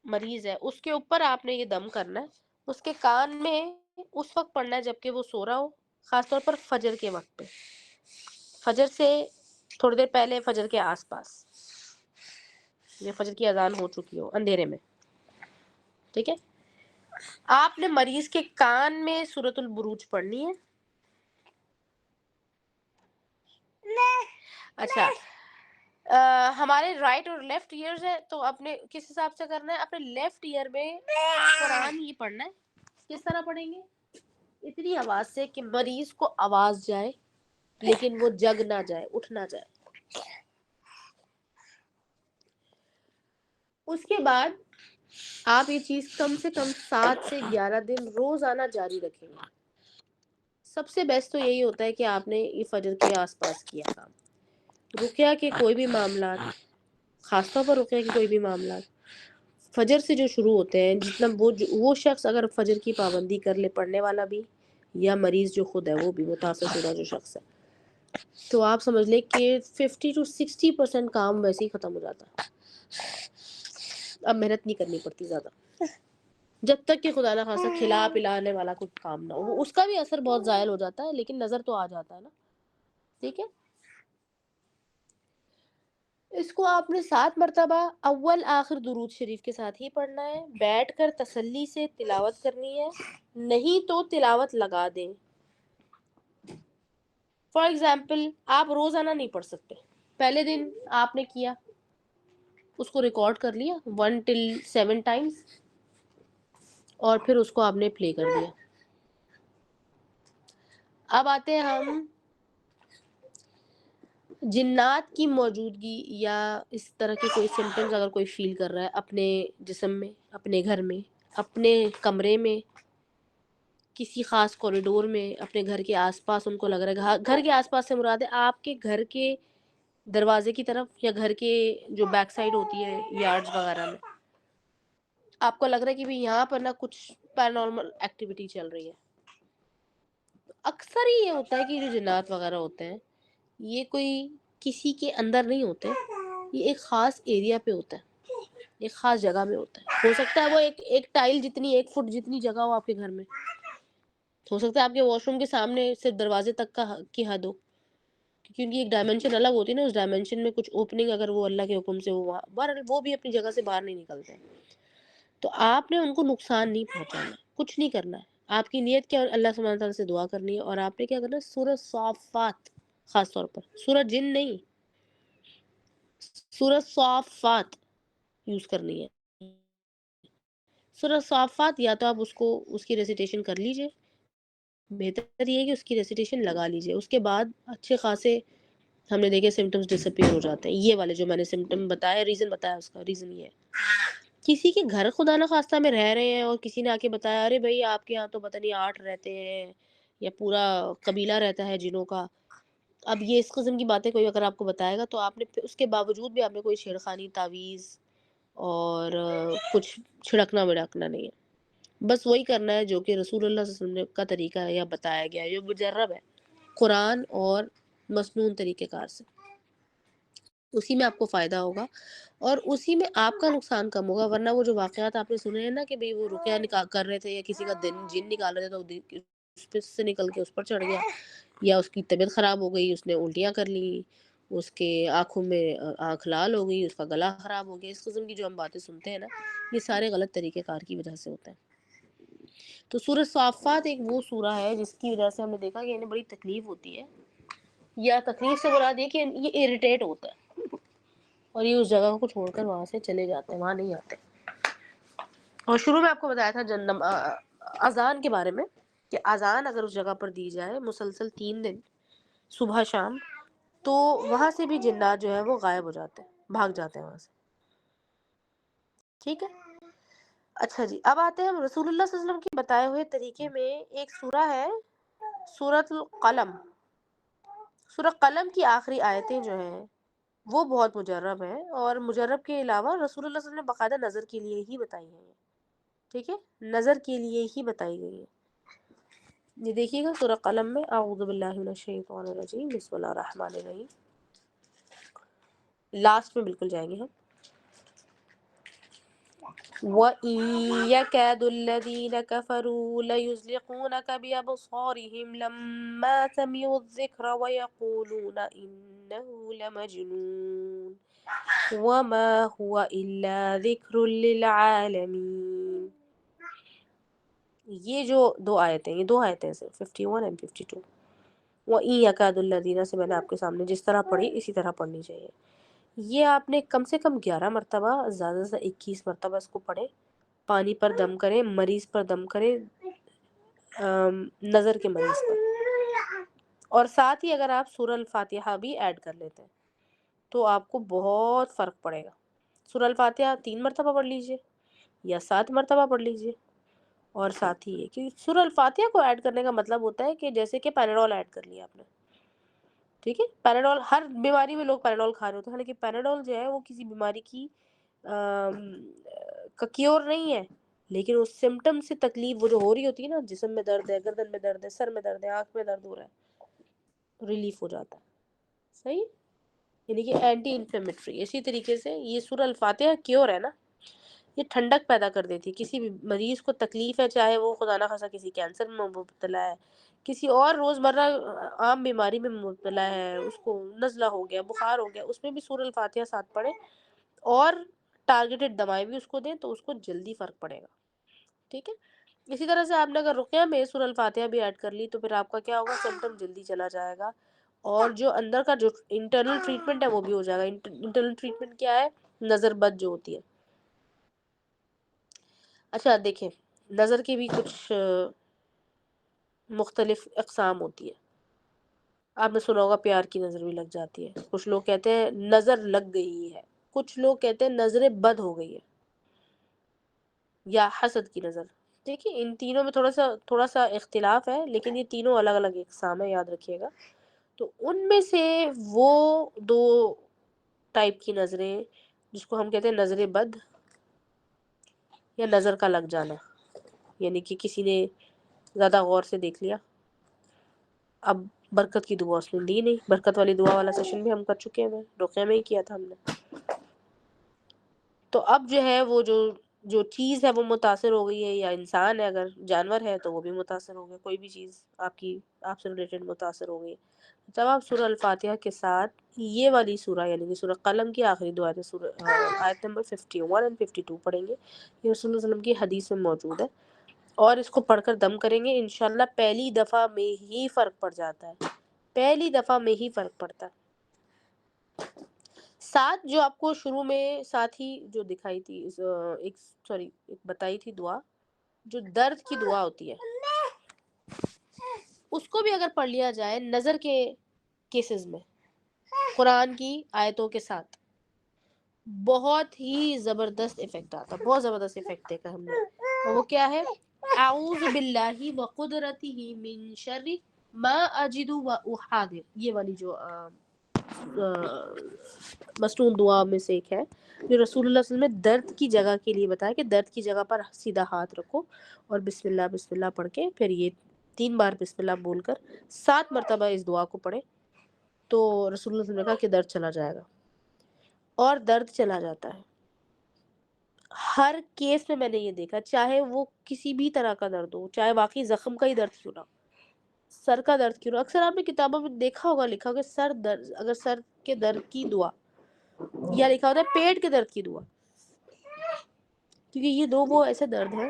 مریض ہے اس کے اوپر آپ نے یہ دم کرنا ہے، اس کے کان میں اس وقت پڑھنا ہے جبکہ وہ سو رہا ہو، خاص طور پر فجر کے وقت پہ، فجر سے تھوڑی دیر پہلے، فجر کے آس پاس، یہ فجر کی اذان ہو چکی ہو اندھیرے میں. ٹھیک ہے. آپ نے مریض کے کان میں سورۃ البروج پڑھنی ہے. اچھا، ہمارے رائٹ اور لیفٹ ایئرز ہے تو اپنے کس حساب سے کرنا ہے؟ اپنے لیفٹ ایئر میں قرآن ہی پڑھنا ہے. کس طرح پڑھیں گے؟ اتنی آواز سے کہ مریض کو آواز جائے لیکن وہ جگ نہ جائے، اٹھ نہ جائے. اس کے بعد آپ یہ چیز کم سے کم 7 سے 11 دن روزانہ جاری رکھیں گے. سب سے بیسٹ تو یہی ہوتا ہے کہ آپ نے یہ فجر کے آس پاس کیا کام. رقیہ کے کوئی بھی معاملات، خاص طور پر رقیہ کے کوئی بھی معاملات فجر سے جو شروع ہوتے ہیں، جتنا وہ شخص اگر فجر کی پابندی کر لے، پڑھنے والا بھی یا مریض جو خود ہے وہ بھی، متاثر شدہ جو شخص ہے، تو آپ سمجھ لیں کہ 50 to 60% کام ویسے ہی ختم ہو جاتا ہے. اب محنت نہیں کرنی پڑتی زیادہ، جب تک کہ خدا نہ خاصا کھلا پلانے والا کچھ کام نہ ہو. اس کا بھی اثر بہت زائل ہو جاتا ہے لیکن نظر تو آ جاتا ہے نا. ٹھیک ہے. اس کو آپ نے 7 مرتبہ اول آخر درود شریف کے ساتھ ہی پڑھنا ہے. بیٹھ کر تسلی سے تلاوت کرنی ہے، نہیں تو تلاوت لگا دیں. فار ایگزامپل آپ روزانہ نہیں پڑھ سکتے، پہلے دن آپ نے کیا، اس کو ریکارڈ کر لیا 1 till 7 times اور پھر اس کو آپ نے پلے کر دیا. اب آتے ہیں ہم جنات کی موجودگی یا اس طرح کے کوئی سمٹمز اگر کوئی فیل کر رہا ہے اپنے جسم میں، اپنے گھر میں، اپنے کمرے میں، کسی خاص کوریڈور میں، اپنے گھر کے آس پاس ان کو لگ رہا ہے. گھر کے آس پاس سے مراد ہے آپ کے گھر کے دروازے کی طرف یا گھر کے جو بیک سائڈ ہوتی ہے یارڈز وغیرہ میں، آپ کو لگ رہا ہے کہ بھی یہاں پر نا کچھ پیرانارمل ایکٹیویٹی چل رہی ہے. اکثر ہی یہ ہوتا ہے کہ جو جنات وغیرہ ہوتے ہیں یہ کوئی کسی کے اندر نہیں ہوتے، یہ ایک خاص ایریا پہ ہوتا ہے، ایک خاص جگہ میں ہوتا ہے. ہو سکتا ہے وہ ایک ٹائل جتنی، 1 فٹ جتنی جگہ ہو آپ کے گھر میں، ہو سکتا ہے آپ کے واش روم کے سامنے صرف دروازے تک کی حد ہو، کیونکہ ایک ڈائمنشن الگ ہوتی ہے نا. اس ڈائمنشن میں کچھ اوپننگ اگر وہ اللہ کے حکم سے وہ بھی اپنی جگہ سے باہر نہیں نکلتے، تو آپ نے ان کو نقصان نہیں پہنچانا، کچھ نہیں کرنا ہے. آپ کی نیت کیا؟ اللہ سبحانہ تعالیٰ سے دعا کرنی ہے اور آپ نے کیا کرنا ہے؟ سورۃ صافات، خاص طور پر سورۃ جن نہیں، سورۃ صافات یوز کرنی ہے. سورۃ صافات یا تو آپ اس کی ریسیٹیشن کر لیجئے، بہتر یہ ہے کہ اس کی ریسیٹیشن لگا لیجئے. اس کے بعد اچھے خاصے ہم نے دیکھے سمٹمز ڈسپیئر ہو جاتے ہیں. یہ والے جو میں نے سمٹم بتایا، ریزن بتایا، اس کا ریزن یہ ہے. کسی کے گھر خدا نہ خواستہ میں رہ رہے ہیں اور کسی نے آ کے بتایا ارے بھائی آپ کے یہاں تو پتہ نہیں 8 رہتے ہیں یا پورا قبیلہ رہتا ہے جنوں کا. اب یہ اس قسم کی باتیں کوئی اگر آپ کو بتائے گا تو آپ نے اس کے باوجود بھی آپ نے کوئی چھیڑخانی، تعویذ اور کچھ چھڑکنا وڑکنا نہیں ہے. بس وہی کرنا ہے جو کہ رسول اللہ صلی اللہ علیہ وسلم کا طریقہ ہے یا بتایا گیا ہے، جو مجرب ہے قرآن اور مسنون طریقہ کار سے. اسی میں آپ کو فائدہ ہوگا اور اسی میں آپ کا نقصان کم ہوگا. ورنہ وہ جو واقعات آپ نے سنے ہیں نا کہ بھئی وہ رقیہ کر رہے تھے یا کسی کا جن نکال رہے تھے تو اس پہ سے نکل کے اس پر چڑھ گیا، یا اس کی طبیعت خراب ہو گئی، اس نے الٹیاں کر لی، اس کے آنکھوں میں آنکھ لال ہو گئی، اس کا گلا خراب ہو گیا، اس قسم کی جو ہم باتیں سنتے ہیں نا، یہ سارے غلط طریقہ کار کی وجہ سے ہوتا ہے. تو سورہ صافات ایک وہ سورہ ہے جس کی وجہ سے ہم نے دیکھا کہ انہیں بڑی تکلیف ہوتی ہے، یا تکلیف سے مراد یہ کہ یہ اریٹیٹ ہوتا ہے اور یہ اس جگہ کو چھوڑ کر وہاں سے چلے جاتے ہیں، وہاں نہیں آتے۔ اور شروع میں آپ کو بتایا تھا اذان کے بارے میں کہ اذان اگر اس جگہ پر دی جائے مسلسل 3 دن صبح شام، تو وہاں سے بھی جنات جو ہے وہ غائب ہو جاتے ہیں، بھاگ جاتے ہیں وہاں سے، ٹھیک ہے۔ اچھا جی، اب آتے ہیں ہم رسول اللہ صلی اللہ علیہ وسلم کے بتائے ہوئے طریقے میں۔ ایک سورہ ہے سورۃ القلم، سورہ قلم کی آخری آیتیں جو ہیں وہ بہت مجرب ہیں، اور مجرب کے علاوہ رسول اللہ صلی اللہ علیہ وسلم نے باقاعدہ نظر کے لیے ہی بتائی ہیں، ٹھیک ہے، نظر کے لیے ہی بتائی گئی ہے۔ یہ دیکھیے گا سورہ قلم میں، اعوذ باللہ من الشیطان الرجیم، بسم اللہ الرحمن الرحیم، لاسٹ میں بالکل جائیں گے ہم۔ وَإِن يَكَادُ الَّذِينَ كَفَرُوا لَيُزْلِقُونَكَ بِأَبْصَارِهِمْ لَمَّا سَمِعُوا الذِّكْرَ وَيَقُولُونَ إِنَّهُ لَمَجْنُونٌ وَمَا هُوَ إِلَّا ذِكْرٌ لِّلْعَالَمِينَ۔ یہ جو دو آیتیں، یہ دو آیتیں صرف 51 اور 52۔ وَإِن يَكَادُ الَّذِينَ سے میں نے آپ کے سامنے جس طرح پڑھی اسی طرح پڑھنی چاہیے۔ یہ آپ نے کم سے کم 11 مرتبہ، زیادہ سے 21 مرتبہ اس کو پڑھیں، پانی پر دم کریں، مریض پر دم کریں، نظر کے مریض پر، اور ساتھ ہی اگر آپ سورہ الفاتحہ بھی ایڈ کر لیتے ہیں تو آپ کو بہت فرق پڑے گا۔ سورہ الفاتحہ 3 مرتبہ پڑھ لیجئے یا 7 مرتبہ پڑھ لیجئے، اور ساتھ ہی یہ کہ سورہ الفاتحہ کو ایڈ کرنے کا مطلب ہوتا ہے کہ جیسے کہ پیناڈول ایڈ کر لیا آپ نے، ٹھیک ہے۔ پیناڈول ہر بیماری میں لوگ پیناڈول کھا رہے ہوتے ہیں، لیکن پیناڈول جو ہے وہ کسی بیماری کی کا کیور نہیں ہے، لیکن اس سمٹم سے تکلیف وہ جو ہو رہی ہوتی ہے نا، جسم میں درد ہے، گردن میں درد ہے، سر میں درد ہے، آنکھ میں درد ہو رہا ہے، ریلیف ہو جاتا ہے، صحیح، یعنی کہ اینٹی انفلیمیٹری۔ اسی طریقے سے یہ سورہ الفاتحہ کیور ہے نا، یہ ٹھنڈک پیدا کر دیتی ہے۔ کسی بھی مریض کو تکلیف ہے، چاہے وہ خدا نہ خاصا کسی کینسر میں مبتلا ہے، کسی اور روزمرہ عام بیماری میں مبتلا ہے، اس کو نزلہ ہو گیا، بخار ہو گیا، اس میں بھی سورہ الفاتحہ ساتھ پڑھیں اور ٹارگیٹڈ دوائیں بھی اس کو دیں تو اس کو جلدی فرق پڑے گا، ٹھیک ہے۔ اسی طرح سے آپ نے اگر رقیہ میں سورہ الفاتحہ بھی ایڈ کر لی تو پھر آپ کا کیا ہوگا، سمٹم جلدی چلا جائے گا، اور جو اندر کا جو انٹرنل ٹریٹمنٹ ہے وہ بھی ہو جائے گا۔ انٹرنل ٹریٹمنٹ کیا ہے؟ نظر بد جو ہوتی ہے۔ اچھا دیکھیں، نظر کی بھی کچھ مختلف اقسام ہوتی ہے۔ آپ نے سنا ہوگا پیار کی نظر بھی لگ جاتی ہے، کچھ لوگ کہتے ہیں نظر لگ گئی ہے، کچھ لوگ کہتے ہیں نظر بد ہو گئی ہے، یا حسد کی نظر۔ دیکھیے ان تینوں میں تھوڑا سا اختلاف ہے، لیکن یہ تینوں الگ الگ اقسام ہے، یاد رکھیے گا۔ تو ان میں سے وہ 2 ٹائپ کی نظریں جس کو ہم کہتے ہیں نظر بد یا نظر کا لگ جانا، یعنی کہ کسی نے زیادہ غور سے دیکھ لیا، اب برکت کی دعا اس نے دی نہیں۔ برکت والی دعا والا سیشن بھی ہم کر چکے ہیں، رقیہ میں ہی کیا تھا ہم نے۔ تو اب جو ہے وہ جو چیز ہے وہ متاثر ہو گئی ہے، یا انسان ہے، اگر جانور ہے تو وہ بھی متاثر ہو گیا، کوئی بھی چیز آپ سے ریلیٹڈ متاثر ہو گئی۔ جب آپ سورہ الفاتحہ کے ساتھ یہ والی سورہ یعنی کہ سورہ قلم کی آخری 2 آیتیں، آیت نمبر 51 اور 52 پڑھیں گے، یہ رسول اللہ صلی اللہ علیہ وسلم کی حدیث میں موجود ہے، اور اس کو پڑھ کر دم کریں گے، انشاءاللہ پہلی دفعہ میں ہی فرق پڑ جاتا ہے، پہلی دفعہ میں ہی فرق پڑتا ہے۔ ساتھ جو آپ کو شروع میں ساتھ ہی جو دکھائی تھی، ایک بتائی تھی دعا، جو درد کی دعا ہوتی ہے، اس کو بھی اگر پڑھ لیا جائے نظر کے کیسز میں قرآن کی آیتوں کے ساتھ، بہت ہی زبردست ایفیکٹ آتا، بہت زبردست ایفیکٹ دیکھا ہم نے۔ اور وہ کیا ہے؟ اعوذ باللہ وقدرتہ من شر ما اجد واحاذر، یہ والی جو مصنون دعا میں سے ایک ہے، جو رسول اللہ صلی اللہ علیہ وسلم نے درد کی جگہ کے لیے بتایا کہ درد کی جگہ پر سیدھا ہاتھ رکھو اور بسم اللہ بسم اللہ پڑھ کے پھر یہ 3 بار بسم اللہ بول کر 7 مرتبہ اس دعا کو پڑھے تو رسول اللہ صلی اللہ علیہ وسلم نے کہا کہ درد چلا جائے گا، اور درد چلا جاتا ہے۔ ہر کیس میں نے یہ دیکھا، چاہے وہ کسی بھی طرح کا درد ہو، چاہے واقعی زخم کا ہی درد کیوں نہ ہو، سر کا درد کیوں نہ، اکثر آپ نے کتابوں میں دیکھا ہوگا لکھا ہوگا سر درد، اگر سر کے درد کی دعا، یا لکھا ہوتا ہے پیٹ کے درد کی دعا، کیونکہ یہ 2 وہ ایسے درد ہیں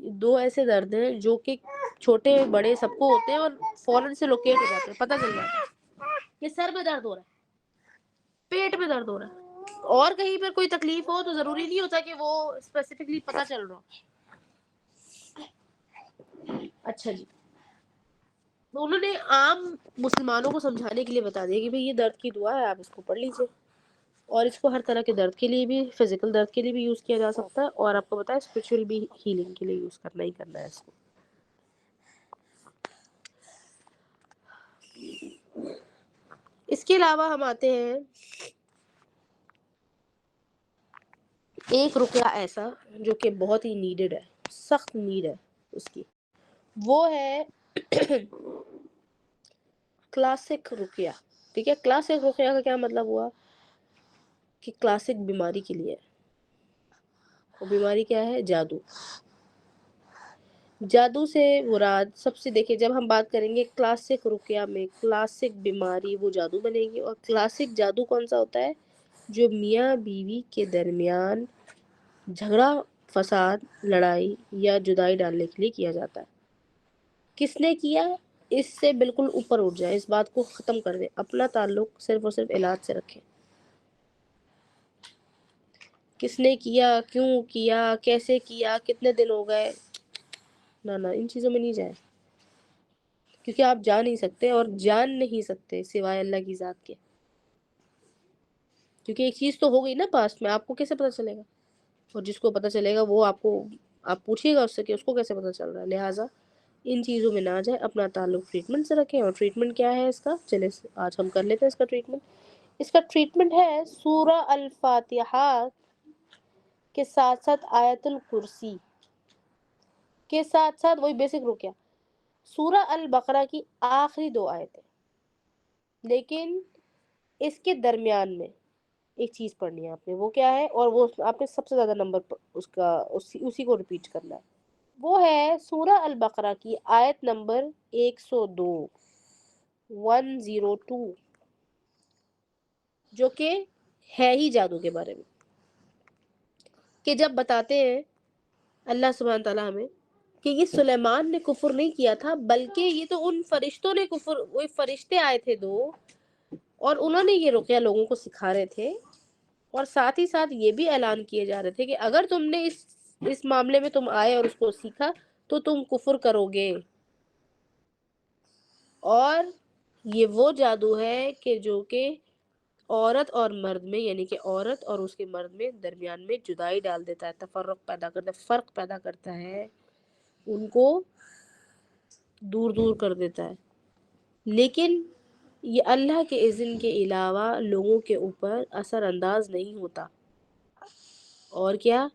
دو ایسے درد ہیں جو کہ چھوٹے بڑے سب کو ہوتے ہیں اور فوراً سے لوکیٹ ہو جاتے ہیں، پتہ چل جاتا ہے کہ سر میں درد ہو رہا ہے، پیٹ میں درد ہو رہا ہے، اور کہیں پر کوئی تکلیف ہو تو ضروری نہیں ہوتا کہ وہ اسپیسیفکلی پتہ چل رہا ہو۔ اچھا جی، تو انہوں نے عام مسلمانوں کو سمجھانے کے لیے بتا دیا کہ بھئی یہ درد کی دعا ہے، آپ اس کو پڑھ لیجیے، اور اس کو ہر طرح کے درد کے لیے بھی، فزیکل درد کے لیے بھی یوز کیا جا سکتا ہے، اور آپ کو بتایا اسپرچل بھی ہیلنگ کے لیے یوز کرنا ہی کرنا ہے اس کو۔ اس کے علاوہ ہم آتے ہیں ایک رقیہ ایسا جو کہ بہت ہی نیڈڈ ہے، سخت نیڈ ہے اس کی، وہ ہے کلاسک رقیہ۔ ٹھیک ہے، کلاسک رقیہ کا کیا مطلب ہوا کہ کلاسک بیماری کے لیے، وہ بیماری کیا ہے؟ جادو۔ جادو سے مراد سب سے دیکھیں، جب ہم بات کریں گے کلاسک رقیہ میں، کلاسک بیماری وہ جادو بنے گی، اور کلاسک جادو کون سا ہوتا ہے؟ جو میاں بیوی کے درمیان جھگڑا، فساد، لڑائی یا جدائی ڈالنے کے لیے کیا جاتا ہے۔ کس نے کیا؟ اس سے بالکل اوپر اٹھ جائے، اس بات کو ختم کر دیں، اپنا تعلق صرف اور صرف علاج سے رکھیں۔ کس نے کیا، کیوں کیا، کیسے کیا، کتنے دن ہو گئے، نہ ان چیزوں میں نہیں جائیں، کیونکہ آپ جا نہیں سکتے اور جان نہیں سکتے سوائے اللہ کی ذات کے، کیونکہ ایک چیز تو ہو گئی نا پاسٹ میں، آپ کو کیسے پتہ چلے گا؟ اور جس کو پتہ چلے گا وہ آپ پوچھیے گا اس سے کہ اس کو کیسے پتہ چل رہا ہے۔ لہٰذا ان چیزوں میں نہ جائے، اپنا تعلق ٹریٹمنٹ سے رکھیں۔ اور ٹریٹمنٹ کیا ہے اس کا؟ چلے آج ہم کر لیتے ہیں اس کا ٹریٹمنٹ۔ اس کا ٹریٹمنٹ ہے سورہ الفاتحہ کے ساتھ ساتھ آیت الکرسی کے ساتھ ساتھ وہی بیسک رقیہ، سورہ البقرہ کی آخری 2 آیتیں، لیکن اس کے درمیان میں ایک چیز پڑھنی ہے آپ نے، وہ کیا ہے؟ اور وہ آپ نے سب سے زیادہ نمبر اس کا اسی کو ریپیٹ کرنا ہے، وہ ہے سورہ البقرہ کی آیت نمبر 102، جو کہ ہے ہی جادو کے بارے میں، کہ جب بتاتے ہیں اللہ سبحانہ تعالیٰ ہمیں کہ یہ سلیمان نے کفر نہیں کیا تھا، بلکہ یہ تو ان فرشتوں نے کفر، وہی فرشتے آئے تھے 2، اور انہوں نے یہ رقیہ لوگوں کو سکھا رہے تھے، اور ساتھ ہی ساتھ یہ بھی اعلان کیے جا رہے تھے کہ اگر تم نے اس معاملے میں تم آئے اور اس کو سیکھا تو تم کفر کرو گے، اور یہ وہ جادو ہے کہ جو کہ عورت اور مرد میں، یعنی کہ عورت اور اس کے مرد میں درمیان میں جدائی ڈال دیتا ہے، تفرق پیدا کرتا ہے، فرق پیدا کرتا ہے، ان کو دور دور کر دیتا ہے، لیکن یہ اللہ کے اذن کے علاوہ لوگوں کے اوپر اثر انداز نہیں ہوتا۔ اور کیا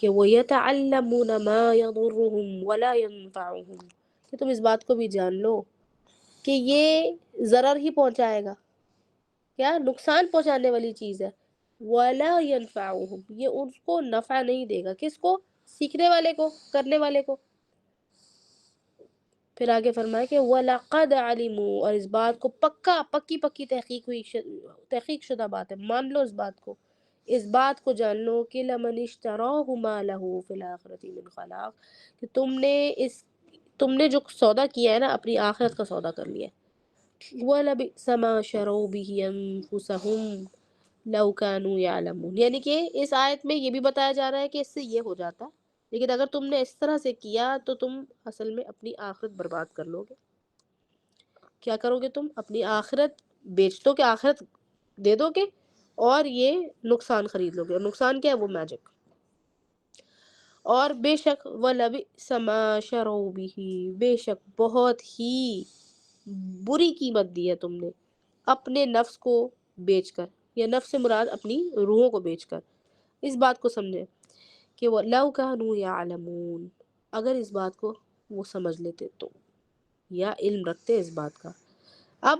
کہ وَيَتَعَلَّمُونَ مَا يَضُرُّهُمْ وَلَا يَنفَعُهُمْ، کہ تم اس بات کو بھی جان لو کہ یہ ضرر ہی پہنچائے گا، کیا نقصان پہنچانے والی چیز ہے، وَلَا يَنفَعُهُمْ، یہ ان کو نفع نہیں دے گا، کس کو؟ سیکھنے والے کو، کرنے والے کو۔ پھر آگے فرمایا کہ وَلَقَدْ عَلِمُوا، اور اس بات کو پکی تحقیق شدہ بات ہے، مان لو اس بات کو، اس بات کو جان لو کہ لَمَنِ اشْتَرَاهُ مَا لَهُ فِي الْآخِرَةِ مِنْ خَلَاقٍ، کہ تم نے جو سودا کیا ہے نا، اپنی آخرت کا سودا کر لیا ہے۔ وَلَبِئْسَ مَا شَرَوْا بِهِ أَنفُسَهُمْ لَوْ كَانُوا يَعْلَمُونَ، یعنی کہ اس آیت میں یہ بھی بتایا جا رہا ہے کہ اس سے یہ ہو جاتا، لیکن اگر تم نے اس طرح سے کیا تو تم اصل میں اپنی آخرت برباد کر لو گے۔ کیا کرو گے تم؟ اپنی آخرت بیچ دو، کہ آخرت دے دو گے، اور یہ نقصان خرید لو گے، اور نقصان کیا ہے؟ وہ میجک۔ اور بے شک وَلَبِئْسَ مَا شَرَوْا بِهِ، بے شک بہت ہی بری قیمت دی ہے تم نے اپنے نفس کو بیچ کر، یا نفس سے مراد اپنی روحوں کو بیچ کر۔ اس بات کو سمجھیں کہ لَوْ كَانُوا يَعْلَمُونَ، اگر اس بات کو وہ سمجھ لیتے تو، یا علم رکھتے اس بات کا۔ اب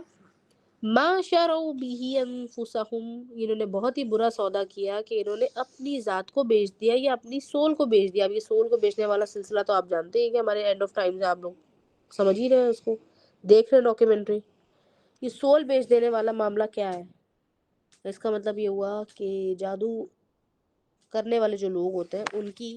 ما شروا به انفسهم، انہوں نے بہت ہی برا سودا کیا کہ انہوں نے اپنی ذات کو بیچ دیا، یا اپنی سول کو بیچ دیا۔ اب یہ سول کو بیچنے والا سلسلہ تو آپ جانتے ہیں کہ ہمارے اینڈ آف ٹائم سے آپ لوگ سمجھ ہی رہے ہیں، اس کو دیکھ رہے ڈاکیومنٹری۔ یہ سول بیچ دینے والا معاملہ کیا ہے؟ اس کا مطلب یہ ہوا کہ جادو کرنے والے جو لوگ ہوتے ہیں ان کی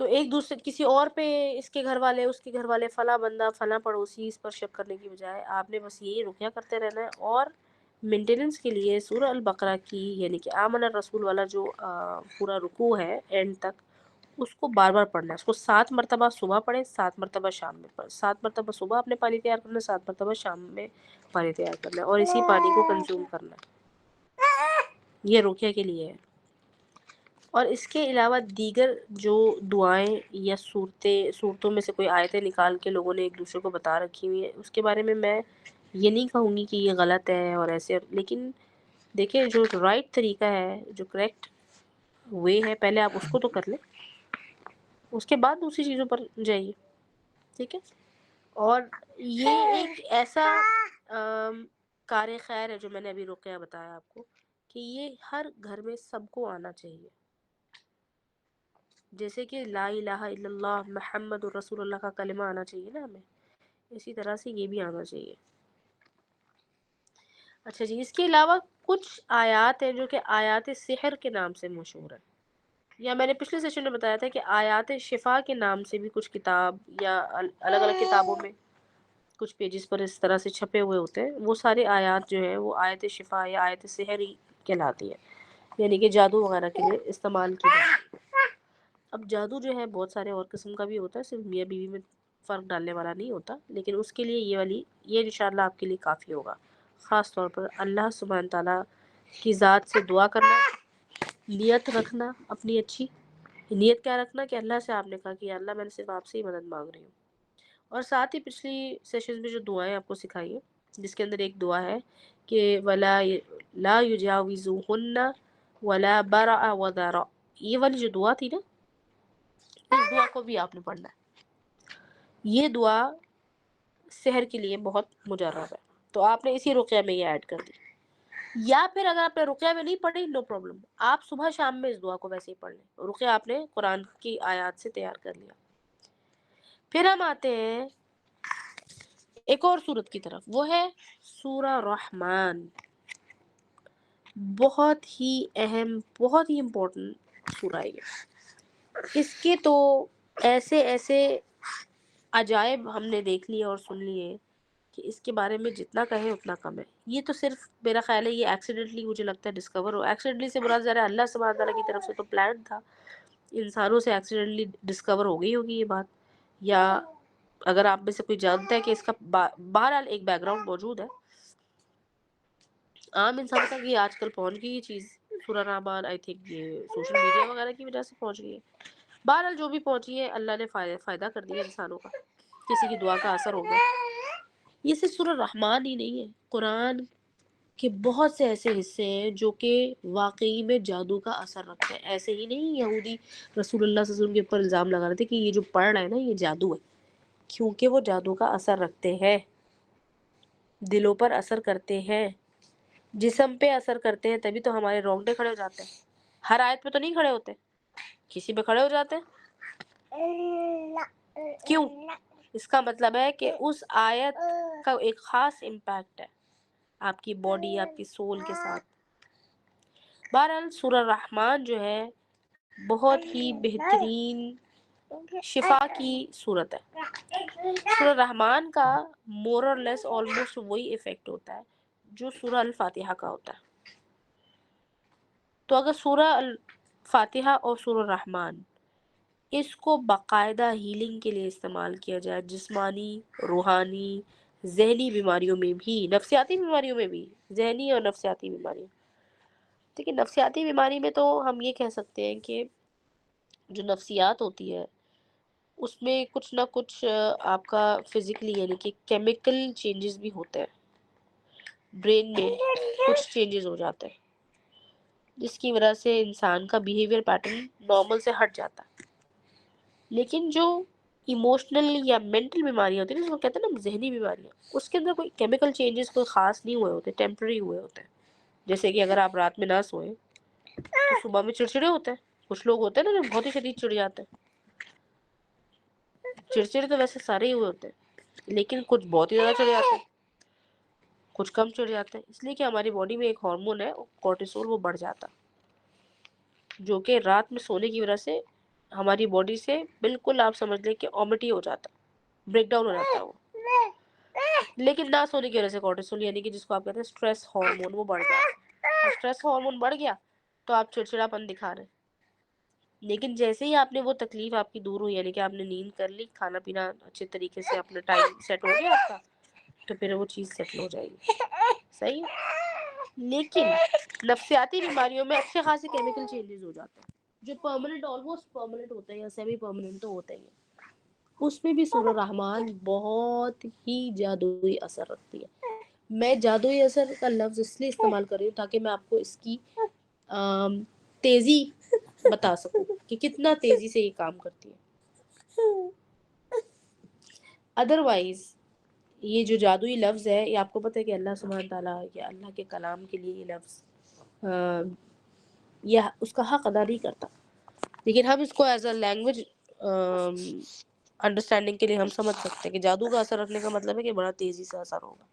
تو ایک دوسرے کسی اور پہ اس کے گھر والے اس کے گھر والے فلاں بندہ فلاں پڑوسی اس پر شک کرنے کی بجائے آپ نے بس یہی رقیہ کرتے رہنا ہے. اور مینٹیننس کے لیے سورہ البقرہ کی یعنی کہ آمن الرسول والا جو پورا رکوع ہے اینڈ تک اس کو بار بار پڑھنا ہے. اس کو 7 مرتبہ صبح پڑھیں، 7 مرتبہ شام میں پڑھیں. 7 مرتبہ صبح اپنے پانی تیار کرنا ہے، 7 مرتبہ شام میں پانی تیار کرنا ہے اور اسی پانی کو کنزیوم کرنا ہے. یہ رقیہ کے لیے ہے. اور اس کے علاوہ دیگر جو دعائیں یا صورتوں میں سے کوئی آیتیں نکال کے لوگوں نے ایک دوسرے کو بتا رکھی ہوئی ہیں، اس کے بارے میں یہ نہیں کہوں گی کہ یہ غلط ہے اور ایسے. لیکن دیکھیں جو رائٹ طریقہ ہے، جو کریکٹ وے ہے، پہلے آپ اس کو تو کر لیں، اس کے بعد دوسری چیزوں پر جائیے. ٹھیک ہے. اور یہ ایک ایسا کار خیر ہے جو میں نے ابھی رقیہ بتایا آپ کو کہ یہ ہر گھر میں سب کو آنا چاہیے. جیسے کہ لا الہ الا اللہ محمد رسول اللہ کا کلمہ آنا چاہیے نا ہمیں، اسی طرح سے یہ بھی آنا چاہیے. اچھا جی، اس کے علاوہ کچھ آیات ہیں جو کہ آیات سحر کے نام سے مشہور ہیں، یا میں نے پچھلے سیشن میں بتایا تھا کہ آیات شفا کے نام سے بھی کچھ کتاب یا الگ الگ کتابوں میں کچھ پیجز پر اس طرح سے چھپے ہوئے ہوتے ہیں. وہ سارے آیات جو ہیں وہ آیت شفا یا آیت سحر ہی کہلاتی ہے، یعنی کہ جادو وغیرہ کے لیے استعمال کی جاتی ہے. اب جادو جو ہے بہت سارے اور قسم کا بھی ہوتا ہے، صرف میاں بیوی میں فرق ڈالنے والا نہیں ہوتا، لیکن اس کے لیے یہ انشاءاللہ آپ کے لیے کافی ہوگا. خاص طور پر اللہ سبحانہ تعالیٰ کی ذات سے دعا کرنا، نیت رکھنا، اپنی اچھی نیت کیا رکھنا کہ اللہ سے آپ نے کہا کہ اللہ میں نے صرف آپ سے ہی مدد مانگ رہی ہوں. اور ساتھ ہی پچھلی سیشن میں جو دعائیں آپ کو سکھائی ہیں، جس کے اندر ایک دعا ہے کہ ولا لا یجاوزہن ولا برأ وذرا، یہ والی جو دعا تھی نا، اس دعا کو بھی آپ نے پڑھنا ہے. یہ دعا سحر کے لیے بہت مجرب ہے، تو آپ نے اسی رقیہ میں یہ ایڈ کر دی. یا پھر اگر آپ نے رقیہ میں نہیں پڑھی، نو پرابلم، آپ صبح شام میں اس دعا کو ویسے ہی پڑھ لیں. رقیہ آپ نے قرآن کی آیات سے تیار کر لیا. پھر ہم آتے ہیں ایک اور سورت کی طرف، وہ ہے سورہ رحمان. بہت ہی اہم، بہت ہی امپورٹنٹ سورہ ہے. اس کے تو ایسے ایسے عجائب ہم نے دیکھ لیے اور سن لیے کہ اس کے بارے میں جتنا کہیں اتنا کم ہے. یہ تو صرف میرا خیال ہے یہ ایکسیڈنٹلی مجھے لگتا ہے ڈسکور ہو. ایکسیڈنٹلی سے مراد ذرا اللہ سبحانہ تعالیٰ کی طرف سے تو پلان تھا، انسانوں سے ایکسیڈنٹلی ڈسکور ہو گئی ہوگی یہ بات. یا اگر آپ میں سے کوئی جانتا ہے کہ اس کا بہرحال ایک بیک گراؤنڈ موجود ہے، عام انسان تک یہ آج کل پہنچ گئی یہ چیز. سورہ رحمان آئی تھنک یہ سوشل میڈیا وغیرہ کی وجہ سے پہنچ گئی ہے. بہرحال جو بھی پہنچی ہے، اللہ نے فائدہ کر دیا انسانوں کا، کسی کی دعا کا اثر ہو گیا. یہ صرف سورہ رحمان ہی نہیں ہے، قرآن کے بہت سے ایسے حصے ہیں جو کہ واقعی میں جادو کا اثر رکھتے ہیں. ایسے ہی نہیں یہودی رسول اللہ صلی اللہ علیہ وسلم کے اوپر الزام لگا رہے تھے کہ یہ جو پڑھ رہا ہے نا یہ جادو ہے، کیونکہ وہ جادو کا اثر رکھتے ہیں، دلوں پر اثر کرتے ہیں، جسم پہ اثر کرتے ہیں. تبھی تو ہمارے رونگٹے کھڑے ہو جاتے ہیں. ہر آیت پہ تو نہیں کھڑے ہوتے، کسی پہ کھڑے ہو جاتے ہیں. کیوں؟ اس کا مطلب ہے کہ اس آیت کا ایک خاص امپیکٹ ہے آپ کی باڈی، آپ کی سول کے ساتھ. بہرحال سورہ رحمان جو ہے بہت ہی بہترین شفا کی صورت ہے. سورہ رحمان کا مور اور لیس آلموسٹ وہی ایفیکٹ ہوتا ہے جو سورہ الفاتحہ کا ہوتا ہے. تو اگر سورہ الفاتحہ اور سورہ رحمان اس کو باقاعدہ ہیلنگ کے لیے استعمال کیا جائے، جسمانی، روحانی، ذہنی بیماریوں میں بھی، نفسیاتی بیماریوں میں بھی، ذہنی اور نفسیاتی بیماریوں. دیکھیں نفسیاتی بیماری میں تو ہم یہ کہہ سکتے ہیں کہ جو نفسیات ہوتی ہے اس میں کچھ نہ کچھ آپ کا فزیکلی یعنی کہ کیمیکل چینجز بھی ہوتے ہیں، برین میں کچھ چینجز ہو جاتے ہیں جس کی وجہ سے انسان کا بیہیویئر پیٹرن نارمل سے ہٹ جاتا ہے. لیکن جو ایموشنل یا مینٹل بیماریاں ہوتی ہیں جس کو کہتے ہیں نا ذہنی بیماریاں، اس کے اندر کوئی کیمیکل چینجز کوئی خاص نہیں ہوئے ہوتے، ٹیمپرری ہوئے ہوتے ہیں. جیسے کہ اگر آپ رات میں نہ سوئیں تو صبح میں چڑچڑے ہوتے ہیں. کچھ لوگ ہوتے ہیں نا جو بہت ہی شدید چڑ جاتے ہیں. چڑچڑے تو ویسے سارے ہی ہوئے ہوتے ہیں، لیکن کچھ بہت ہی زیادہ چڑ جاتے ہیں، کچھ کم چڑ جاتے ہیں. اس لیے کہ ہماری باڈی میں ایک ہارمون ہے کورٹیسول، وہ بڑھ جاتا جو کہ رات میں سونے کی وجہ سے ہماری باڈی سے بالکل آپ سمجھ لیں کہ اومٹ ہی ہو جاتا ہے، بریک ڈاؤن ہو جاتا ہے وہ. لیکن نہ سونے کی وجہ سے کورٹیسول یعنی کہ جس کو آپ کہتے ہیں اسٹریس ہارمون وہ بڑھ جاتا ہے. اسٹریس ہارمون بڑھ گیا تو آپ چڑچڑاپن دکھا رہے ہیں. لیکن جیسے ہی آپ نے وہ تکلیف آپ کی دور ہوئی یعنی کہ آپ نے نیند کر لی، کھانا پینا اچھے طریقے سے اپنا ٹائم سیٹ ہو گیا آپ کا، تو پھر وہ چیز سیٹل ہو جائے گی. صحیح ہے. لیکن نفسیاتی بیماریوں میں اچھے خاصے کیمیکل چینجز ہو جاتے ہیں جو پرماننٹ آلموسٹ پرماننٹ ہوتے ہیں یا سیمی پرماننٹ تو ہوتے ہی ہیں. اس میں بھی سورہ الرحمن بہت ہی جادوئی اثر رکھتی ہے. میں جادوئی اثر کا لفظ اس لیے استعمال کر رہی ہوں تاکہ میں آپ کو اس کی تیزی بتا سکوں کہ کتنا تیزی سے یہ کام کرتی ہے. ادروائز یہ جو جادوئی لفظ ہے یہ آپ کو پتہ ہے کہ اللہ سبحانہ تعالیٰ یا اللہ کے کلام کے لیے یہ لفظ یہ اس کا حق ادا نہیں کرتا، لیکن ہم اس کو ایز اے لینگویج انڈرسٹینڈنگ کے لیے ہم سمجھ سکتے ہیں کہ جادو کا اثر رکھنے کا مطلب ہے کہ بڑا تیزی سے اثر ہوگا.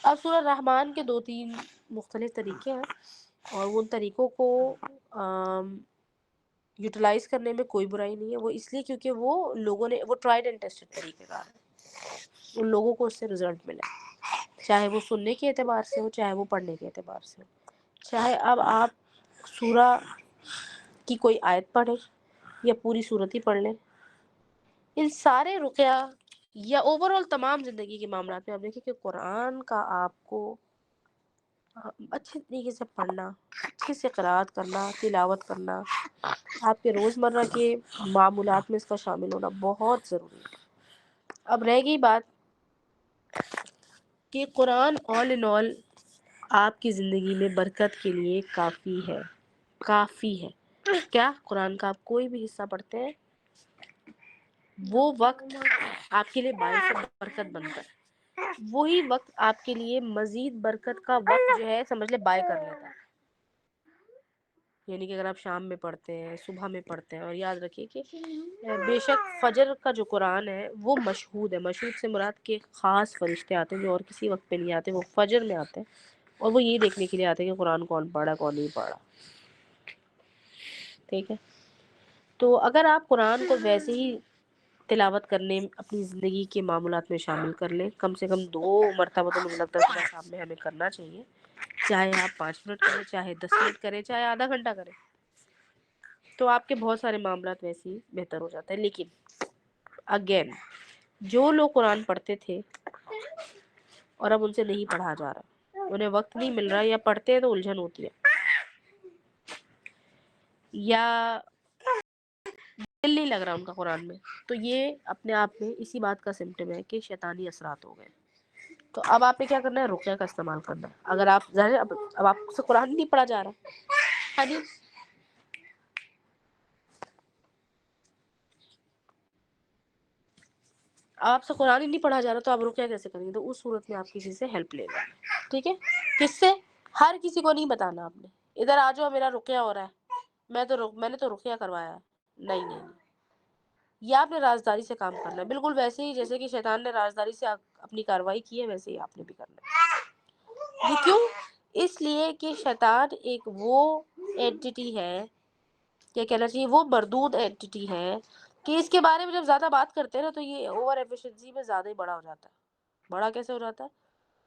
اب سورہ الرحمن کے 2-3 مختلف طریقے ہیں اور ان طریقوں کو یوٹیلائز کرنے میں کوئی برائی نہیں ہے. وہ اس لیے کیونکہ وہ لوگوں نے وہ ٹرائیڈ اینڈ ٹیسٹڈ طریقے کار ہے، ان لوگوں کو اس سے رزلٹ ملا، چاہے وہ سننے کے اعتبار سے ہو چاہے وہ پڑھنے کے اعتبار سے ہو. چاہے اب آپ سورہ کی کوئی آیت پڑھیں یا پوری سورت ہی پڑھ لیں، ان سارے رقیہ یا اوور آل تمام زندگی کے معاملات میں آپ دیکھیں کہ قرآن کا آپ کو اچھے طریقے سے پڑھنا، اچھے سے قرأت کرنا، تلاوت کرنا، آپ کے روزمرہ کے معمولات میں اس کا شامل ہونا بہت ضروری ہے. اب رہ گئی بات کہ قرآن آل ان آل آپ کی زندگی میں برکت کے لیے کافی ہے. کافی ہے کیا؟ قرآن کا آپ کوئی بھی حصہ پڑھتے ہیں وہ وقت آپ کے لیے باعث برکت بنتا ہے. وہی وقت آپ کے لیے مزید برکت کا وقت جو ہے سمجھ لے بائے کر لیتا ہے. یعنی کہ اگر آپ شام میں پڑھتے ہیں، صبح میں پڑھتے ہیں، اور یاد رکھیے کہ بے شک فجر کا جو قرآن ہے وہ مشہود ہے. مشہود سے مراد کے خاص فرشتے آتے ہیں جو اور کسی وقت پہ نہیں آتے، وہ فجر میں آتے ہیں اور وہ یہ دیکھنے کے لیے آتے ہیں کہ قرآن کون پڑھا کون نہیں پڑھا. ٹھیک ہے. تو اگر آپ قرآن کو ویسے ہی تلاوت کرنے اپنی زندگی کے معاملات میں شامل کر لیں، کم سے کم 2 مرتبہ تو مجھے لگتا ہے صبح شام میں ہمیں کرنا چاہیے، چاہے آپ 5 منٹ کریں، چاہے 10 منٹ کریں، چاہے آدھا گھنٹہ کریں، تو آپ کے بہت سارے معاملات ویسے ہی بہتر ہو جاتے ہیں. لیکن اگین جو لوگ قرآن پڑھتے تھے اور اب ان سے نہیں پڑھا جا رہا، انہیں وقت نہیں مل رہا، یا پڑھتے ہیں تو الجھن ہوتی ہے، یا دل نہیں لگ رہا ان کا قرآن میں، تو یہ اپنے آپ میں اسی بات کا سمٹم ہے کہ شیطانی اثرات ہو گئے. تو اب آپ نے کیا کرنا ہے؟ رقیہ کا استعمال کرنا ہے. اگر آپ ظاہر اب آپ سے قرآن نہیں پڑھا جا رہا، ہاں جی آپ سے قرآن ہی نہیں پڑھا جا رہا تو آپ رقیہ کیسے کریں گے؟ تو اس صورت میں آپ کسی سے ہیلپ لے لیں. ٹھیک ہے. کس سے؟ ہر کسی کو نہیں بتانا آپ نے ادھر آ جاؤ میرا رقیہ ہو رہا ہے، میں نے تو رقیہ کروایا ہے. نہیں، یہ آپ نے رازداری سے کام کرنا ہے، بالکل ویسے ہی جیسے کہ شیطان نے رازداری سے اپنی کارروائی کی ہے، ویسے ہی آپ نے بھی کرنا ہے. یہ کیوں؟ اس لیے کہ شیطان ایک وہ اینٹیٹی ہے، کیا کہنا چاہیے، وہ مردود اینٹیٹی ہے کہ اس کے بارے میں جب زیادہ بات کرتے ہیں نا تو یہ اوور ایفیشنسی میں زیادہ ہی بڑا ہو جاتا ہے. بڑا کیسے ہو جاتا ہے؟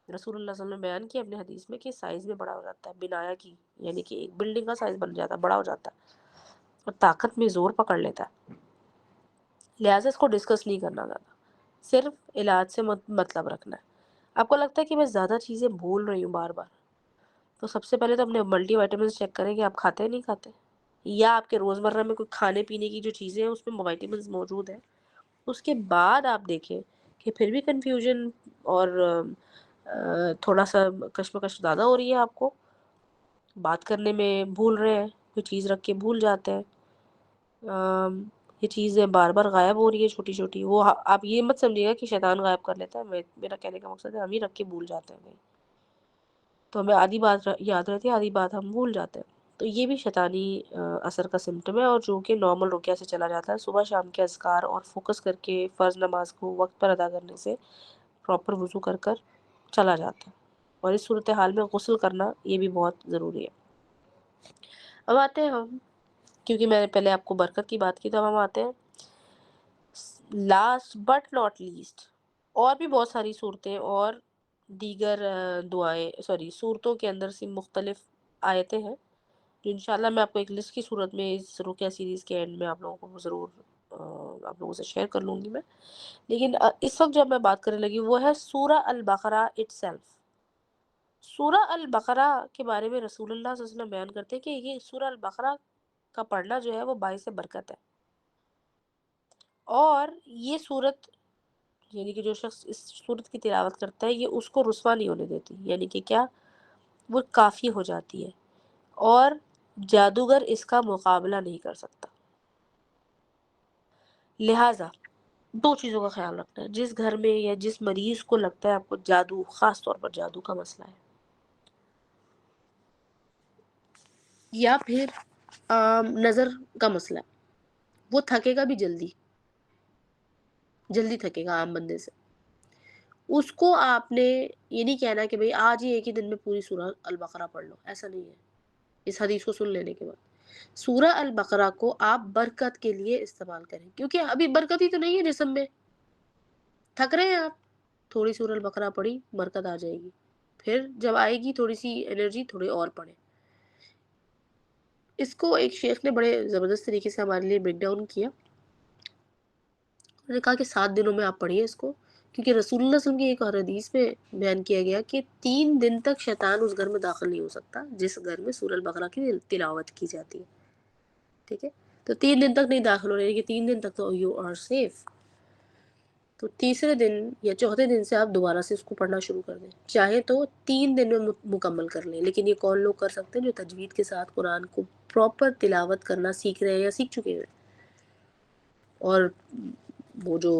رسول اللہ صلی اللہ علیہ وسلم نے بیان کیا اپنے حدیث میں کہ سائز میں بڑا ہو جاتا ہے، بنایا کی یعنی کہ ایک بلڈنگ کا سائز بن جاتا ہے، بڑا ہو جاتا ہے اور طاقت میں زور پکڑ لیتا ہے. لہٰذا اس کو ڈسکس نہیں کرنا زیادہ، صرف علاج سے مطلب رکھنا ہے. آپ کو لگتا ہے کہ میں زیادہ چیزیں بھول رہی ہوں بار بار، تو سب سے پہلے تو اپنے ملٹی وائٹامنس چیک کریں کہ آپ کھاتے ہیں نہیں کھاتے، یا آپ کے روزمرہ میں کوئی کھانے پینے کی جو چیزیں ہیں اس میں وائٹامنس موجود ہیں. اس کے بعد آپ دیکھیں کہ پھر بھی کنفیوژن اور تھوڑا سا کشمکش زیادہ ہو رہی ہے، آپ کو بات کرنے میں بھول رہے ہیں، کوئی چیز رکھ کے بھول جاتے ہیں، یہ چیزیں بار بار غائب ہو رہی ہے چھوٹی چھوٹی، وہ آپ یہ مت سمجھیے گا کہ شیطان غائب کر لیتا ہے، میرا کہنے کا مقصد ہے ہم ہی رکھ کے بھول جاتے ہیں، تو ہمیں آدھی بات یاد رہتی ہے، آدھی بات ہم بھول جاتے ہیں. تو یہ بھی شیطانی اثر کا سمٹم ہے، اور جو کہ نارمل رقیہ سے چلا جاتا ہے. صبح شام کے اذکار اور فوکس کر کے فرض نماز کو وقت پر ادا کرنے سے پراپر وضو کر چلا جاتا ہے. اور اس صورتحال میں غسل کرنا یہ بھی بہت ضروری ہے. اب آتے ہیں ہم کیونکہ میں نے پہلے آپ کو برکت کی بات کی، تو ہم آتے ہیں لاسٹ بٹ ناٹ لیسٹ، اور بھی بہت ساری صورتیں اور دیگر صورتوں کے اندر سے مختلف آیتیں ہیں جو انشاءاللہ میں آپ کو ایک لسٹ کی صورت میں اس رقیہ سیریز کے اینڈ میں آپ لوگوں کو ضرور آپ لوگوں سے شیئر کر لوں گی میں. لیکن اس وقت جب میں بات کرنے لگی وہ ہے سورہ البقرہ اٹسیلف. سورہ البقرہ کے بارے میں رسول اللہ صلی اللہ علیہ وسلم بیان کرتے ہیں کہ یہ سورہ البقرہ کا پڑھنا جو ہے وہ باعث برکت ہے، اور یہ صورت یعنی کہ جو شخص اس صورت کی تلاوت کرتا ہے یہ اس کو رسوا نہیں ہونے دیتی، یعنی کہ کیا وہ کافی ہو جاتی ہے اور جادوگر اس کا مقابلہ نہیں کر سکتا. لہٰذا دو چیزوں کا خیال رکھنا ہے. جس گھر میں یا جس مریض کو لگتا ہے آپ کو جادو، خاص طور پر جادو کا مسئلہ ہے یا پھر نظر کا مسئلہ ہے، وہ تھکے گا بھی جلدی تھکے گا عام بندے سے، اس کو آپ نے یہ نہیں کہنا کہ بھئی آج ہی ایک ہی دن میں پوری سورہ البقرہ پڑھ لو، ایسا نہیں ہے. اس حدیث کو سن لینے کے بعد سورہ البقرہ کو آپ برکت کے لیے استعمال کریں، کیونکہ ابھی برکت ہی تو نہیں ہے جسم میں. تھک رہے ہیں آپ، تھوڑی سورہ البقرہ پڑھی، برکت آ جائے گی. پھر جب آئے گی تھوڑی سی انرجی، تھوڑی اور پڑھیں. اس کو ایک شیخ نے بڑے زبردست طریقے سے ہمارے لیے بریک ڈاؤن کیا. انہوں نے کہا کہ 7 دنوں میں آپ پڑھیے اس کو، کیونکہ رسول اللہ صلی اللہ علیہ وسلم کی ایک اور حدیث میں بیان کیا گیا کہ 3 دن تک شیطان اس گھر میں داخل نہیں ہو سکتا جس گھر میں سورہ البقرہ کی تلاوت کی جاتی ہے. ٹھیک ہے، تو 3 دن تک نہیں داخل ہو رہے کہ 3 دن تک تو یو آر سیف. تو تیسرے دن یا چوتھے دن سے آپ دوبارہ سے اس کو پڑھنا شروع کر دیں، چاہے تو 3 دن میں مکمل کر لیں. لیکن یہ کون لوگ کر سکتے ہیں؟ جو تجوید کے ساتھ قرآن کو پراپر تلاوت کرنا سیکھ رہے ہیں یا سیکھ چکے ہیں. اور وہ جو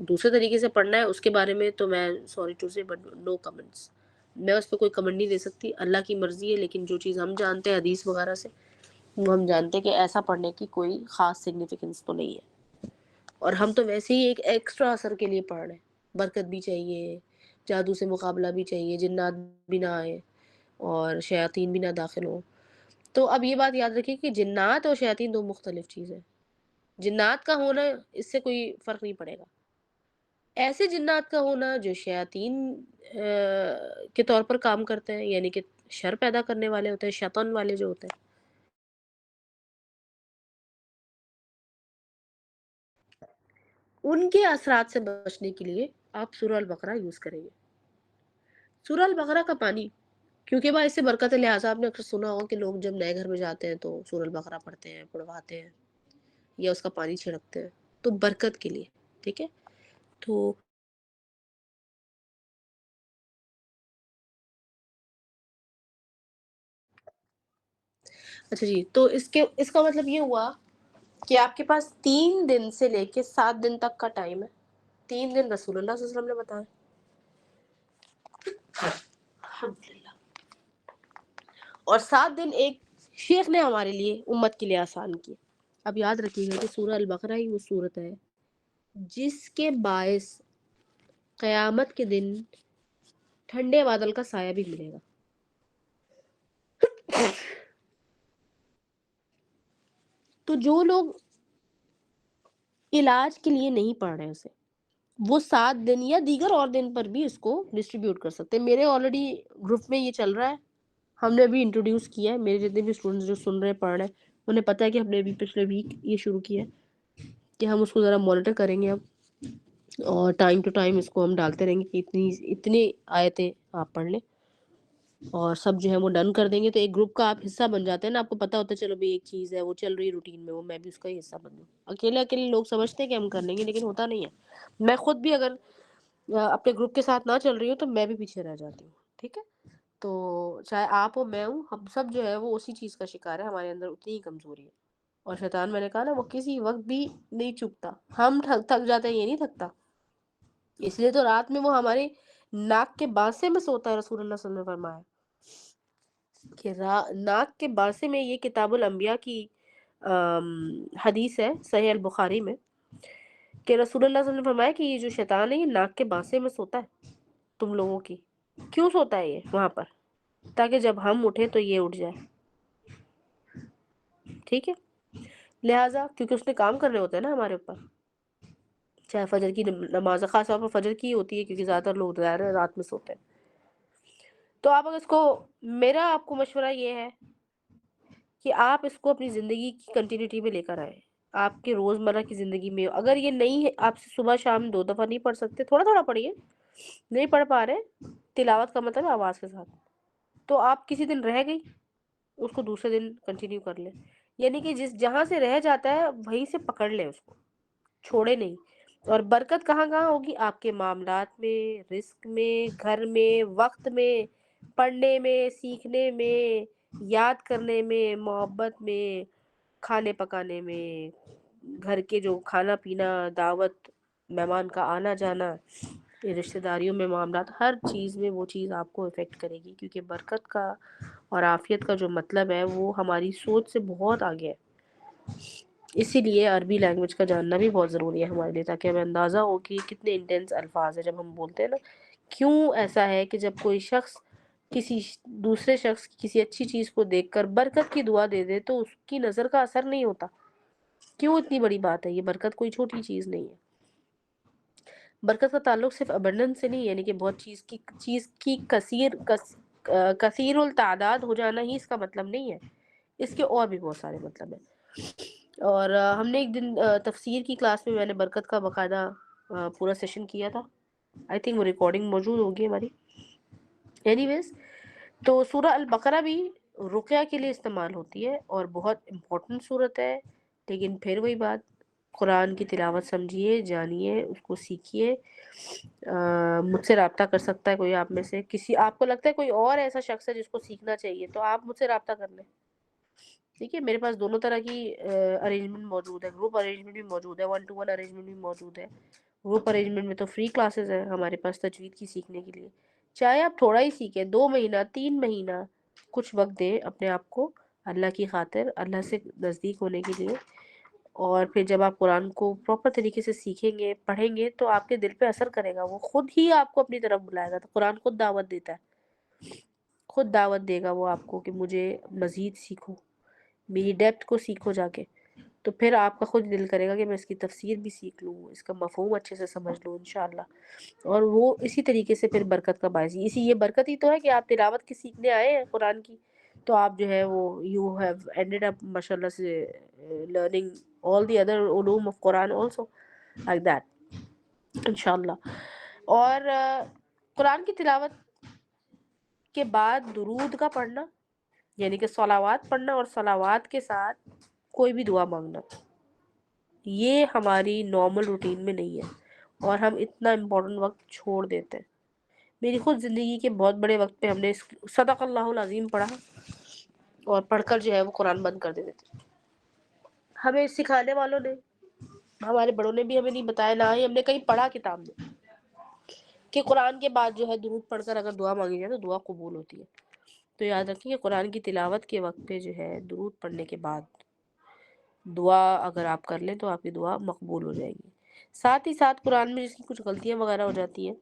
دوسرے طریقے سے پڑھنا ہے اس کے بارے میں تو میں سوری ٹو سے بٹ نو کمنٹس، میں اس پہ کوئی کمنٹ نہیں دے سکتی. اللہ کی مرضی ہے. لیکن جو چیز ہم جانتے ہیں حدیث وغیرہ سے، وہ ہم جانتے ہیں کہ ایسا پڑھنے کی کوئی خاص سگنیفیکنس تو نہیں ہے. اور ہم تو ویسے ہی ایک ایکسٹرا اثر کے لیے پڑھ رہے ہیں. برکت بھی چاہیے، جادو سے مقابلہ بھی چاہیے، جنات بھی نہ آئے اور شیاطین بھی نہ داخل ہوں. تو اب یہ بات یاد رکھیے کہ جنات اور شیاطین دو مختلف چیزیں. جنات کا ہونا اس سے کوئی فرق نہیں پڑے گا. ایسے جنات کا ہونا جو شیاطین کے طور پر کام کرتے ہیں، یعنی کہ شر پیدا کرنے والے ہوتے ہیں، شیطان والے جو ہوتے ہیں، ان کے اثرات سے بچنے کے لیے آپ سورہ البقرہ یوز کریں گے. سورہ البقرہ کا پانی کیونکہ بھائی اس سے برکت ہے، لہٰذا آپ نے اکثر سنا ہوگا کہ لوگ جب نئے گھر میں جاتے ہیں تو سورہ البقرہ پڑھتے ہیں، پڑھواتے ہیں یا اس کا پانی چھڑکتے ہیں، تو برکت کے لیے. ٹھیک ہے، تو اچھا جی، تو اس کا مطلب یہ ہوا کہ آپ کے پاس 3 دن سے لے کے 7 دن تک کا ٹائم ہے. 3 دن رسول اللہ صلی اللہ علیہ وسلم نے بتایا، الحمدللہ، اور 7 دن ایک شیخ نے ہمارے لیے، امت کے لیے آسان کیے. اب یاد رکھیے گا کہ سورہ البقرہ ہی وہ سورت ہے جس کے باعث قیامت کے دن ٹھنڈے بادل کا سایہ بھی ملے گا. تو جو لوگ علاج کے لیے نہیں پڑھ رہے اسے، وہ 7 دن یا دیگر اور دن پر بھی اس کو ڈسٹریبیوٹ کر سکتے ہیں. میرے آلریڈی گروپ میں یہ چل رہا ہے، ہم نے ابھی انٹروڈیوس کیا ہے. میرے جتنے بھی اسٹوڈنٹس جو سن رہے پڑھ رہے ہیں انہیں پتہ ہے کہ ہم نے ابھی پچھلے ویک یہ شروع کیا ہے کہ ہم اس کو ذرا مانیٹر کریں گے اب، اور ٹائم ٹو ٹائم اس کو ہم ڈالتے رہیں گے کہ اتنی آیتیں آپ پڑھ لیں، اور سب جو ہے وہ ڈن کر دیں گے. تو ایک گروپ کا آپ حصہ بن جاتے ہیں نا، آپ کو پتہ ہوتا ہے چلو بھی ایک چیز ہے وہ چل رہی ہے روٹین میں، وہ میں بھی اس کا ہی حصہ بن جاؤں. اکیلے لوگ سمجھتے ہیں کہ ہم کر لیں گے، لیکن ہوتا نہیں ہے. میں خود بھی اگر اپنے گروپ کے ساتھ نہ چل رہی ہوں تو میں بھی پیچھے رہ جاتی ہوں. ٹھیک ہے، تو چاہے آپ ہو میں ہوں، ہم سب جو ہے وہ اسی چیز کا شکار ہے. ہمارے اندر اتنی ہی کمزوری ہے. اور شیطان، میں نے کہا نا، وہ کسی وقت بھی نہیں چکتا. ہم تھک جاتے ہیں، یہ نہیں تھکتا. اس لیے تو رات میں وہ ہماری ناک کے بانسے میں سوتا ہے. رسول اللہ صلی اللہ علیہ وسلم نے فرمایا کہ ناک کے بانسے میں، یہ کتاب الانبیاء کی حدیث ہے صحیح البخاری میں، کہ رسول اللہ صلی اللہ علیہ وسلم نے فرمایا کہ یہ جو شیطان ہے یہ ناک کے بانسے میں سوتا ہے تم لوگوں کی. کیوں سوتا ہے یہ وہاں پر؟ تاکہ جب ہم اٹھیں تو یہ اٹھ جائے. ٹھیک ہے، لہٰذا کیونکہ اس نے کام کرنے ہوتے ہیں نا ہمارے اوپر، چاہے فجر کی نماز، خاص طور پر فجر کی ہوتی ہے کیونکہ زیادہ تر لوگ ظاہر ہے رات میں سوتے ہیں. تو آپ اگر اس کو، میرا آپ کو مشورہ یہ ہے کہ آپ اس کو اپنی زندگی کی کنٹینیوٹی میں لے کر آئیں. آپ کے روزمرہ کی زندگی میں اگر یہ نہیں ہے، آپ سے صبح شام 2 دفعہ نہیں پڑھ سکتے، تھوڑا تھوڑا پڑھیے. نہیں پڑھ پا رہے، تلاوت کا مطلب ہے آواز کے ساتھ، تو آپ کسی دن رہ گئی اس کو دوسرے دن کنٹینیو کر لیں. یعنی کہ جہاں سے رہ جاتا ہے وہیں سے پکڑ لیں، اس کو چھوڑے نہیں. اور برکت کہاں کہاں ہوگی؟ آپ کے معاملات میں، رزق میں، گھر میں، وقت میں، پڑھنے میں، سیکھنے میں، یاد کرنے میں، محبت میں، کھانے پکانے میں، گھر کے جو کھانا پینا، دعوت، مہمان کا آنا جانا، رشتہ داریوں میں، معاملات، ہر چیز میں وہ چیز آپ کو افیکٹ کرے گی. کیونکہ برکت کا اور عافیت کا جو مطلب ہے وہ ہماری سوچ سے بہت آگے ہے. اسی لیے عربی لینگویج کا جاننا بھی بہت ضروری ہے ہمارے لیے، تاکہ ہمیں اندازہ ہو کہ کتنے انٹینس الفاظ ہیں جب ہم بولتے ہیں نا. کیوں ایسا ہے کہ جب کوئی شخص کسی دوسرے شخص کی کسی اچھی چیز کو دیکھ کر برکت کی دعا دے دے تو اس کی نظر کا اثر نہیں ہوتا؟ کیوں؟ اتنی بڑی بات ہے یہ. برکت کوئی چھوٹی چیز نہیں ہے. برکت کا تعلق صرف ابنڈنس سے نہیں، یعنی کہ بہت چیز کی کثیر التعداد ہو جانا ہی اس کا مطلب نہیں ہے. اس کے اور بھی بہت سارے مطلب ہیں. اور ہم نے ایک دن تفسیر کی کلاس میں نے برکت کا باقاعدہ پورا سیشن کیا تھا. آئی تھنک وہ ریکارڈنگ موجود ہوگی ہماری. اینی ویز، تو سورہ البقرہ بھی رقیہ کے لیے استعمال ہوتی ہے اور بہت امپورٹنٹ صورت ہے. لیکن پھر وہی بات، قرآن کی تلاوت سمجھیے، جانیے، اس کو سیکھیے. مجھ سے رابطہ کر سکتا ہے کوئی آپ میں سے، کسی آپ کو لگتا ہے کوئی اور ایسا شخص ہے جس کو سیکھنا چاہیے تو آپ مجھ سے رابطہ کر لیں. ٹھیک ہے، میرے پاس دونوں طرح کی ارینجمنٹ موجود ہے. گروپ ارینجمنٹ بھی موجود ہے، 1-to-1 ارینجمنٹ بھی موجود ہے. گروپ ارینجمنٹ میں تو فری کلاسز ہیں ہمارے پاس تجوید کی سیکھنے کے لیے. چاہے آپ تھوڑا ہی سیکھیں، 2 مہینہ 3 مہینہ کچھ وقت دیں اپنے آپ کو اللہ کی خاطر، اللہ سے نزدیک ہونے کے لیے. اور پھر جب آپ قرآن کو پراپر طریقے سے سیکھیں گے، پڑھیں گے، تو آپ کے دل پہ اثر کرے گا. وہ خود ہی آپ کو اپنی طرف بلائے گا. تو قرآن خود دعوت دیتا ہے، خود دعوت دے گا وہ آپ کو کہ مجھے مزید سیکھو، میری ڈیپتھ کو سیکھو جا کے. تو پھر آپ کا خود دل کرے گا کہ میں اس کی تفسیر بھی سیکھ لوں، اس کا مفہوم اچھے سے سمجھ لوں انشاءاللہ. اور وہ اسی طریقے سے پھر برکت کا باعث. یہ برکت ہی تو ہے کہ آپ تلاوت کی سیکھنے آئے ہیں قرآن کی، تو آپ جو ہے وہ یو ہیو اینڈڈ اپ ماشاء اللہ سے لرننگ all the other علوم of Quran also like that انشاءاللہ. اور قرآن کی تلاوت کے بعد درود کا پڑھنا، یعنی کہ صلوات پڑھنا، اور صلوات کے ساتھ کوئی بھی دعا مانگنا، یہ ہماری نارمل روٹین میں نہیں ہے اور ہم اتنا امپورٹنٹ وقت چھوڑ دیتے ہیں. میری خود زندگی کے بہت بڑے وقت پہ ہم نے صدق اللہ العظیم پڑھا اور پڑھ کر جو ہے وہ قرآن بند کر دیتے تھے. ہمیں سکھانے والوں نے، ہمارے بڑوں نے بھی ہمیں نہیں بتایا، نہ ہی ہم نے کہیں پڑھا کتاب میں کہ قرآن کے بعد جو ہے درود پڑھ کر اگر دعا مانگی جائے تو دعا قبول ہوتی ہے. تو یاد رکھیں کہ قرآن کی تلاوت کے وقت پہ جو ہے درود پڑھنے کے بعد دعا اگر آپ کر لیں تو آپ کی دعا مقبول ہو جائے گی. ساتھ ہی ساتھ قرآن میں جس کی کچھ غلطیاں وغیرہ ہو جاتی ہیں،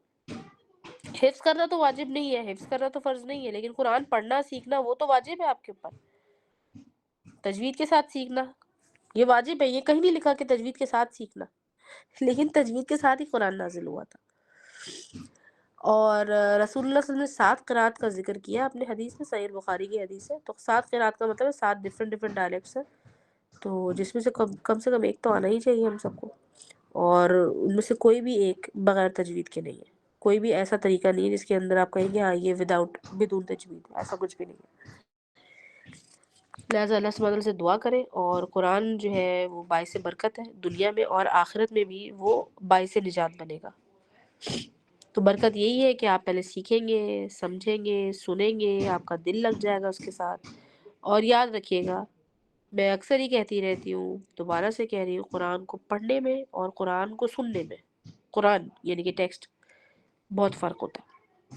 حفظ کرنا تو واجب نہیں ہے، حفظ کرنا تو فرض نہیں ہے، لیکن قرآن پڑھنا سیکھنا وہ تو واجب ہے آپ کے اوپر. تجوید کے ساتھ سیکھنا یہ واجب ہے. یہ کہیں نہیں لکھا کہ تجوید کے ساتھ سیکھنا، لیکن تجوید کے ساتھ ہی قرآن نازل ہوا تھا. اور رسول اللہ صلی اللہ علیہ وسلم نے 7 قرات کا ذکر کیا اپنے حدیث میں، صحیح بخاری کی حدیث ہے. تو 7 قرات کا مطلب ہے 7 ڈیفرنٹ ڈائلیکٹس ہیں، تو جس میں سے کم سے کم ایک تو آنا ہی چاہیے ہم سب کو. اور ان میں سے کوئی بھی ایک بغیر تجوید کے نہیں ہے. کوئی بھی ایسا طریقہ نہیں ہے جس کے اندر آپ کہیں گے ہاں یہ بدون تجوید، ایسا کچھ بھی نہیں ہے. لہٰذا اللہ سبحانہ وتعالیٰ سے دعا کریں، اور قرآن جو ہے وہ باعث برکت ہے دنیا میں، اور آخرت میں بھی وہ باعث نجات بنے گا. تو برکت یہی ہے کہ آپ پہلے سیکھیں گے، سمجھیں گے، سنیں گے، آپ کا دل لگ جائے گا اس کے ساتھ. اور یاد رکھیے گا، میں اکثر ہی کہتی رہتی ہوں، دوبارہ سے کہہ رہی ہوں، قرآن کو پڑھنے میں اور قرآن کو سننے میں، قرآن یعنی کہ ٹیکسٹ، بہت فرق ہوتا ہے.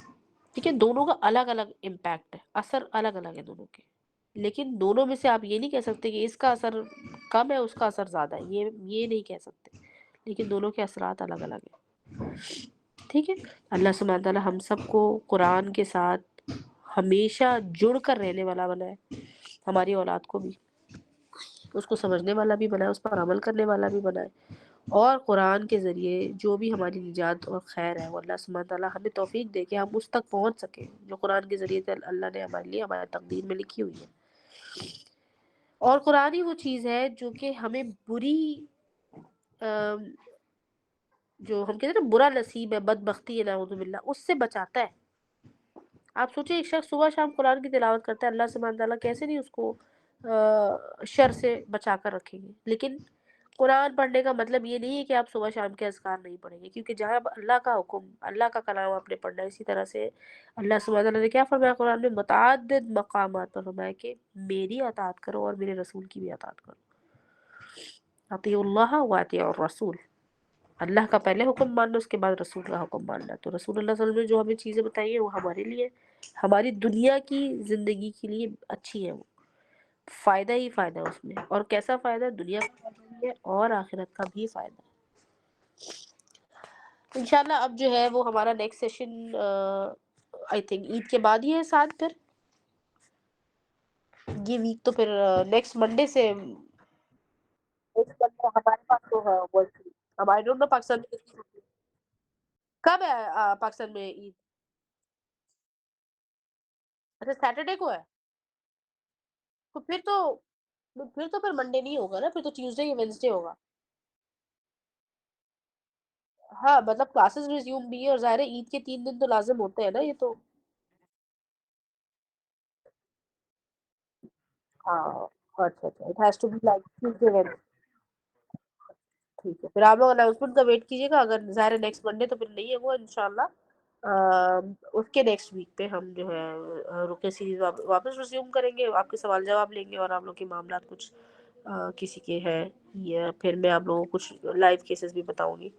ٹھیک ہے، دونوں کا الگ الگ امپیکٹ ہے، اثر الگ الگ ہے دونوں کے. لیکن دونوں میں سے آپ یہ نہیں کہہ سکتے کہ اس کا اثر کم ہے اس کا اثر زیادہ ہے، یہ نہیں کہہ سکتے. لیکن دونوں کے اثرات الگ الگ ہیں. ٹھیک ہے، اللہ سبحانہ وتعالیٰ ہم سب کو قرآن کے ساتھ ہمیشہ جڑ کر رہنے والا بنائے، ہماری اولاد کو بھی. اس کو سمجھنے والا بھی بنائے، اس پر عمل کرنے والا بھی بنائے، اور قرآن کے ذریعے جو بھی ہماری نجات اور خیر ہے وہ اللہ سبحانہ تعالیٰ ہمیں توفیق دے کہ ہم اس تک پہنچ سکیں جو قرآن کے ذریعے سے اللہ نے ہمارے لیے ہمارے تقدیر میں لکھی ہوئی ہے۔ اور قرآن ہی وہ چیز ہے جو کہ ہمیں بری جو ہم کہتے ہیں نا برا نصیب ہے، بدبختی ہے، نعوذ باللہ، اس سے بچاتا ہے۔ آپ سوچیں ایک شخص صبح شام قرآن کی تلاوت کرتا ہے، اللہ سبحانہ تعالیٰ کیسے نہیں اس کو شر سے بچا کر رکھیں گے۔ لیکن قرآن پڑھنے کا مطلب یہ نہیں ہے کہ آپ صبح شام کے اذکار نہیں پڑھیں گے، کیونکہ جہاں اللہ کا حکم، اللہ کا کلام آپ نے پڑھنا ہے، اسی طرح سے اللہ سبحانہ تعالیٰ نے کیا فرمایا قرآن میں؟ متعدد مقامات پر فرمایا کہ میری اطاعت کرو اور میرے رسول کی بھی اطاعت کرو۔ اطیعوا اللہ و اطیعوا الرسول، اللہ کا پہلے حکم ماننا، اس کے بعد رسول کا حکم ماننا۔ تو رسول اللہ صلی اللہ علیہ وسلم نے جو ہمیں چیزیں بتائی ہیں وہ ہمارے لیے، ہماری دنیا کی زندگی کے لیے اچھی ہے، وہ فائدہ ہی فائدہ ہے اس میں، اور کیسا فائدہ ہے؟ دنیا کا فائدہ بھی ہے اور آخرت کا بھی فائدہ ہے۔ انشاءاللہ اب جو ہے وہ ہمارا نیکسٹ سیشن آئی تھنک عید کے بعد ہی ہے، ساتھ پھر یہ ویک تو پھر نیکسٹ منڈے سے ہمارے پاس تو ہے ورک۔ اب آئی ڈونٹ نو پاکستان میں کب ہے پاکستان میں عید؟ اچھا سیٹرڈے کو ہے، تو پھر منڈے نہیں ہوگا نا، پھر تو ٹیوزڈے یا وینسڈے ہوگا۔ ہاں مطلب کلاسز ریزیوم بھی ہے، اور ظاہر ہے عید کے 3 دن تو لازم ہوتے ہیں نا یہ تو۔ ہاں اچھا اچھا، it has to be like Tuesday. ٹھیک ہے، پھر آپ لوگ اناؤنسمنٹ کا ویٹ کیجیے گا، اگر ظاہر ہے نیکسٹ منڈے تو پھر نہیں ہے وہ انشاءاللہ۔ اس کے نیکسٹ ویک پہ ہم جو ہے رکے سیریز واپس ریزیوم کریں گے، آپ کے سوال جواب لیں گے، اور آپ لوگ کے معاملات کچھ کسی کے ہیں، یا پھر میں آپ لوگوں کو کچھ لائیو کیسز بھی بتاؤں گی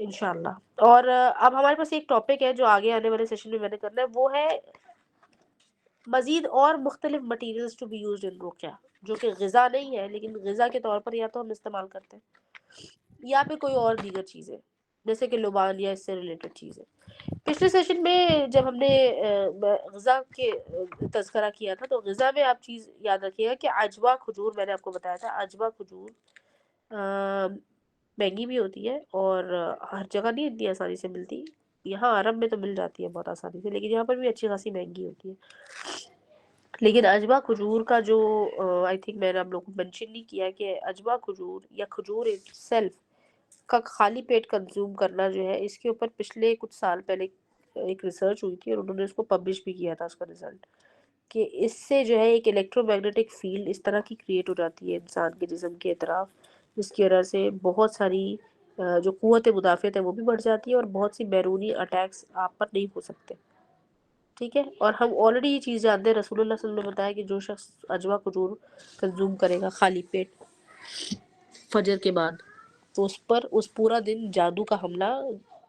انشاءاللہ۔ اور اب ہمارے پاس ایک ٹاپک ہے جو آگے آنے والے سیشن میں میں نے کرنا ہے، وہ ہے مزید اور مختلف materials to be used in رقیہ، جو کہ غذا نہیں ہے لیکن غذا کے طور پر یا تو ہم استعمال کرتے ہیں یا پھر کوئی اور دیگر چیزیں جیسے کہ لبان یا اس سے ریلیٹڈ چیزیں۔ پچھلے سیشن میں جب ہم نے غذا کے تذکرہ کیا تھا، تو غذا میں آپ چیز یاد رکھیے گا کہ عجوہ کھجور، میں نے آپ کو بتایا تھا عجوہ کھجور مہنگی بھی ہوتی ہے، اور ہر جگہ نہیں اتنی آسانی سے ملتی۔ یہاں عرب میں تو مل جاتی ہے بہت آسانی سے، لیکن یہاں پر بھی اچھی خاصی مہنگی ہوتی ہے۔ لیکن عجوہ کھجور کا جو آئی تھنک میں نے آپ لوگوں کو مینشن نہیں کیا کہ عجوہ کھجور یا کھجور سیلف کا خالی پیٹ کنزیوم کرنا جو ہے، اس کے اوپر پچھلے کچھ سال پہلے ایک ریسرچ ہوئی تھی، اور انہوں نے اس کو پبلش بھی کیا تھا اس کا رزلٹ، کہ اس سے جو ہے ایک الیکٹرو میگنیٹک فیلڈ اس طرح کی کریٹ ہو جاتی ہے انسان کے جسم کے اطراف، جس کی وجہ سے بہت ساری جو قوت مدافعت ہے وہ بھی بڑھ جاتی ہے، اور بہت سی بیرونی اٹیکس آپ پر نہیں ہو سکتے۔ ٹھیک ہے، اور ہم آلریڈی یہ چیز جانتے ہیں، رسول اللہ صلی اللہ علیہ وسلم نے بتایا کہ جو شخص عجوہ کھجور کنزیوم کرے گا خالی پیٹ فجر کے بعد، تو اس پر اس پورا دن جادو کا حملہ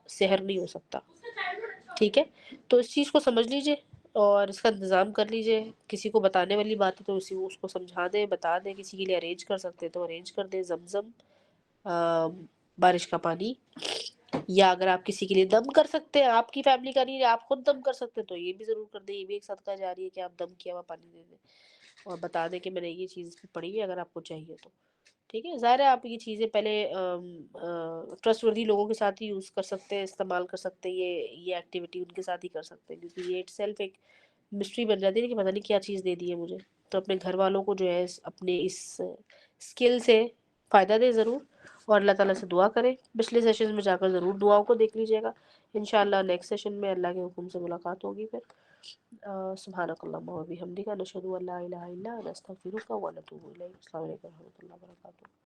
سحر نہیں ہو سکتا۔ ٹھیک ہے، تو اس چیز کو سمجھ لیجئے اور اس کا انتظام کر لیجئے۔ کسی کو بتانے والی بات ہے تو اس کو سمجھا دیں، بتا دیں، کسی کے لیے ارینج کر سکتے تو ارینج کر دیں، زمزم بارش کا پانی، یا اگر آپ کسی کے لیے دم کر سکتے ہیں، آپ کی فیملی کا نہیں، آپ خود دم کر سکتے تو یہ بھی ضرور کر دیں، یہ بھی ایک صدقہ جاری ہے کہ آپ دم کیا ہوا پانی دے دیں اور بتا دیں کہ میں نے یہ چیز پڑھی ہے، اگر آپ کو چاہیے تو۔ ٹھیک ہے، ظاہر ہے آپ یہ چیزیں پہلے ٹرسٹ وردی لوگوں کے ساتھ ہی یوز کر سکتے ہیں، استعمال کر سکتے ہیں، یہ ایکٹیویٹی ان کے ساتھ ہی کر سکتے ہیں، کیونکہ یہ اٹ سیلف ایک مسٹری بن جاتی ہے کہ پتہ نہیں کیا چیز دے دی ہے مجھے۔ تو اپنے گھر والوں کو جو ہے اپنے اس اسکل سے فائدہ دے ضرور، اور اللہ تعالیٰ سے دعا کریں۔ پچھلے سیشن میں جا کر ضرور دعاؤں کو دیکھ لیجیے گا۔ انشاءاللہ نیکسٹ سیشن میں اللہ کے حکم سے ملاقات ہوگی پھر۔ سبحانک اللہم و بحمدک، نشہد ان لا الہ الا انت، نستغفرک و نتوب الیک۔ السلام علیکم و رحمۃ اللہ وبرکاتہ۔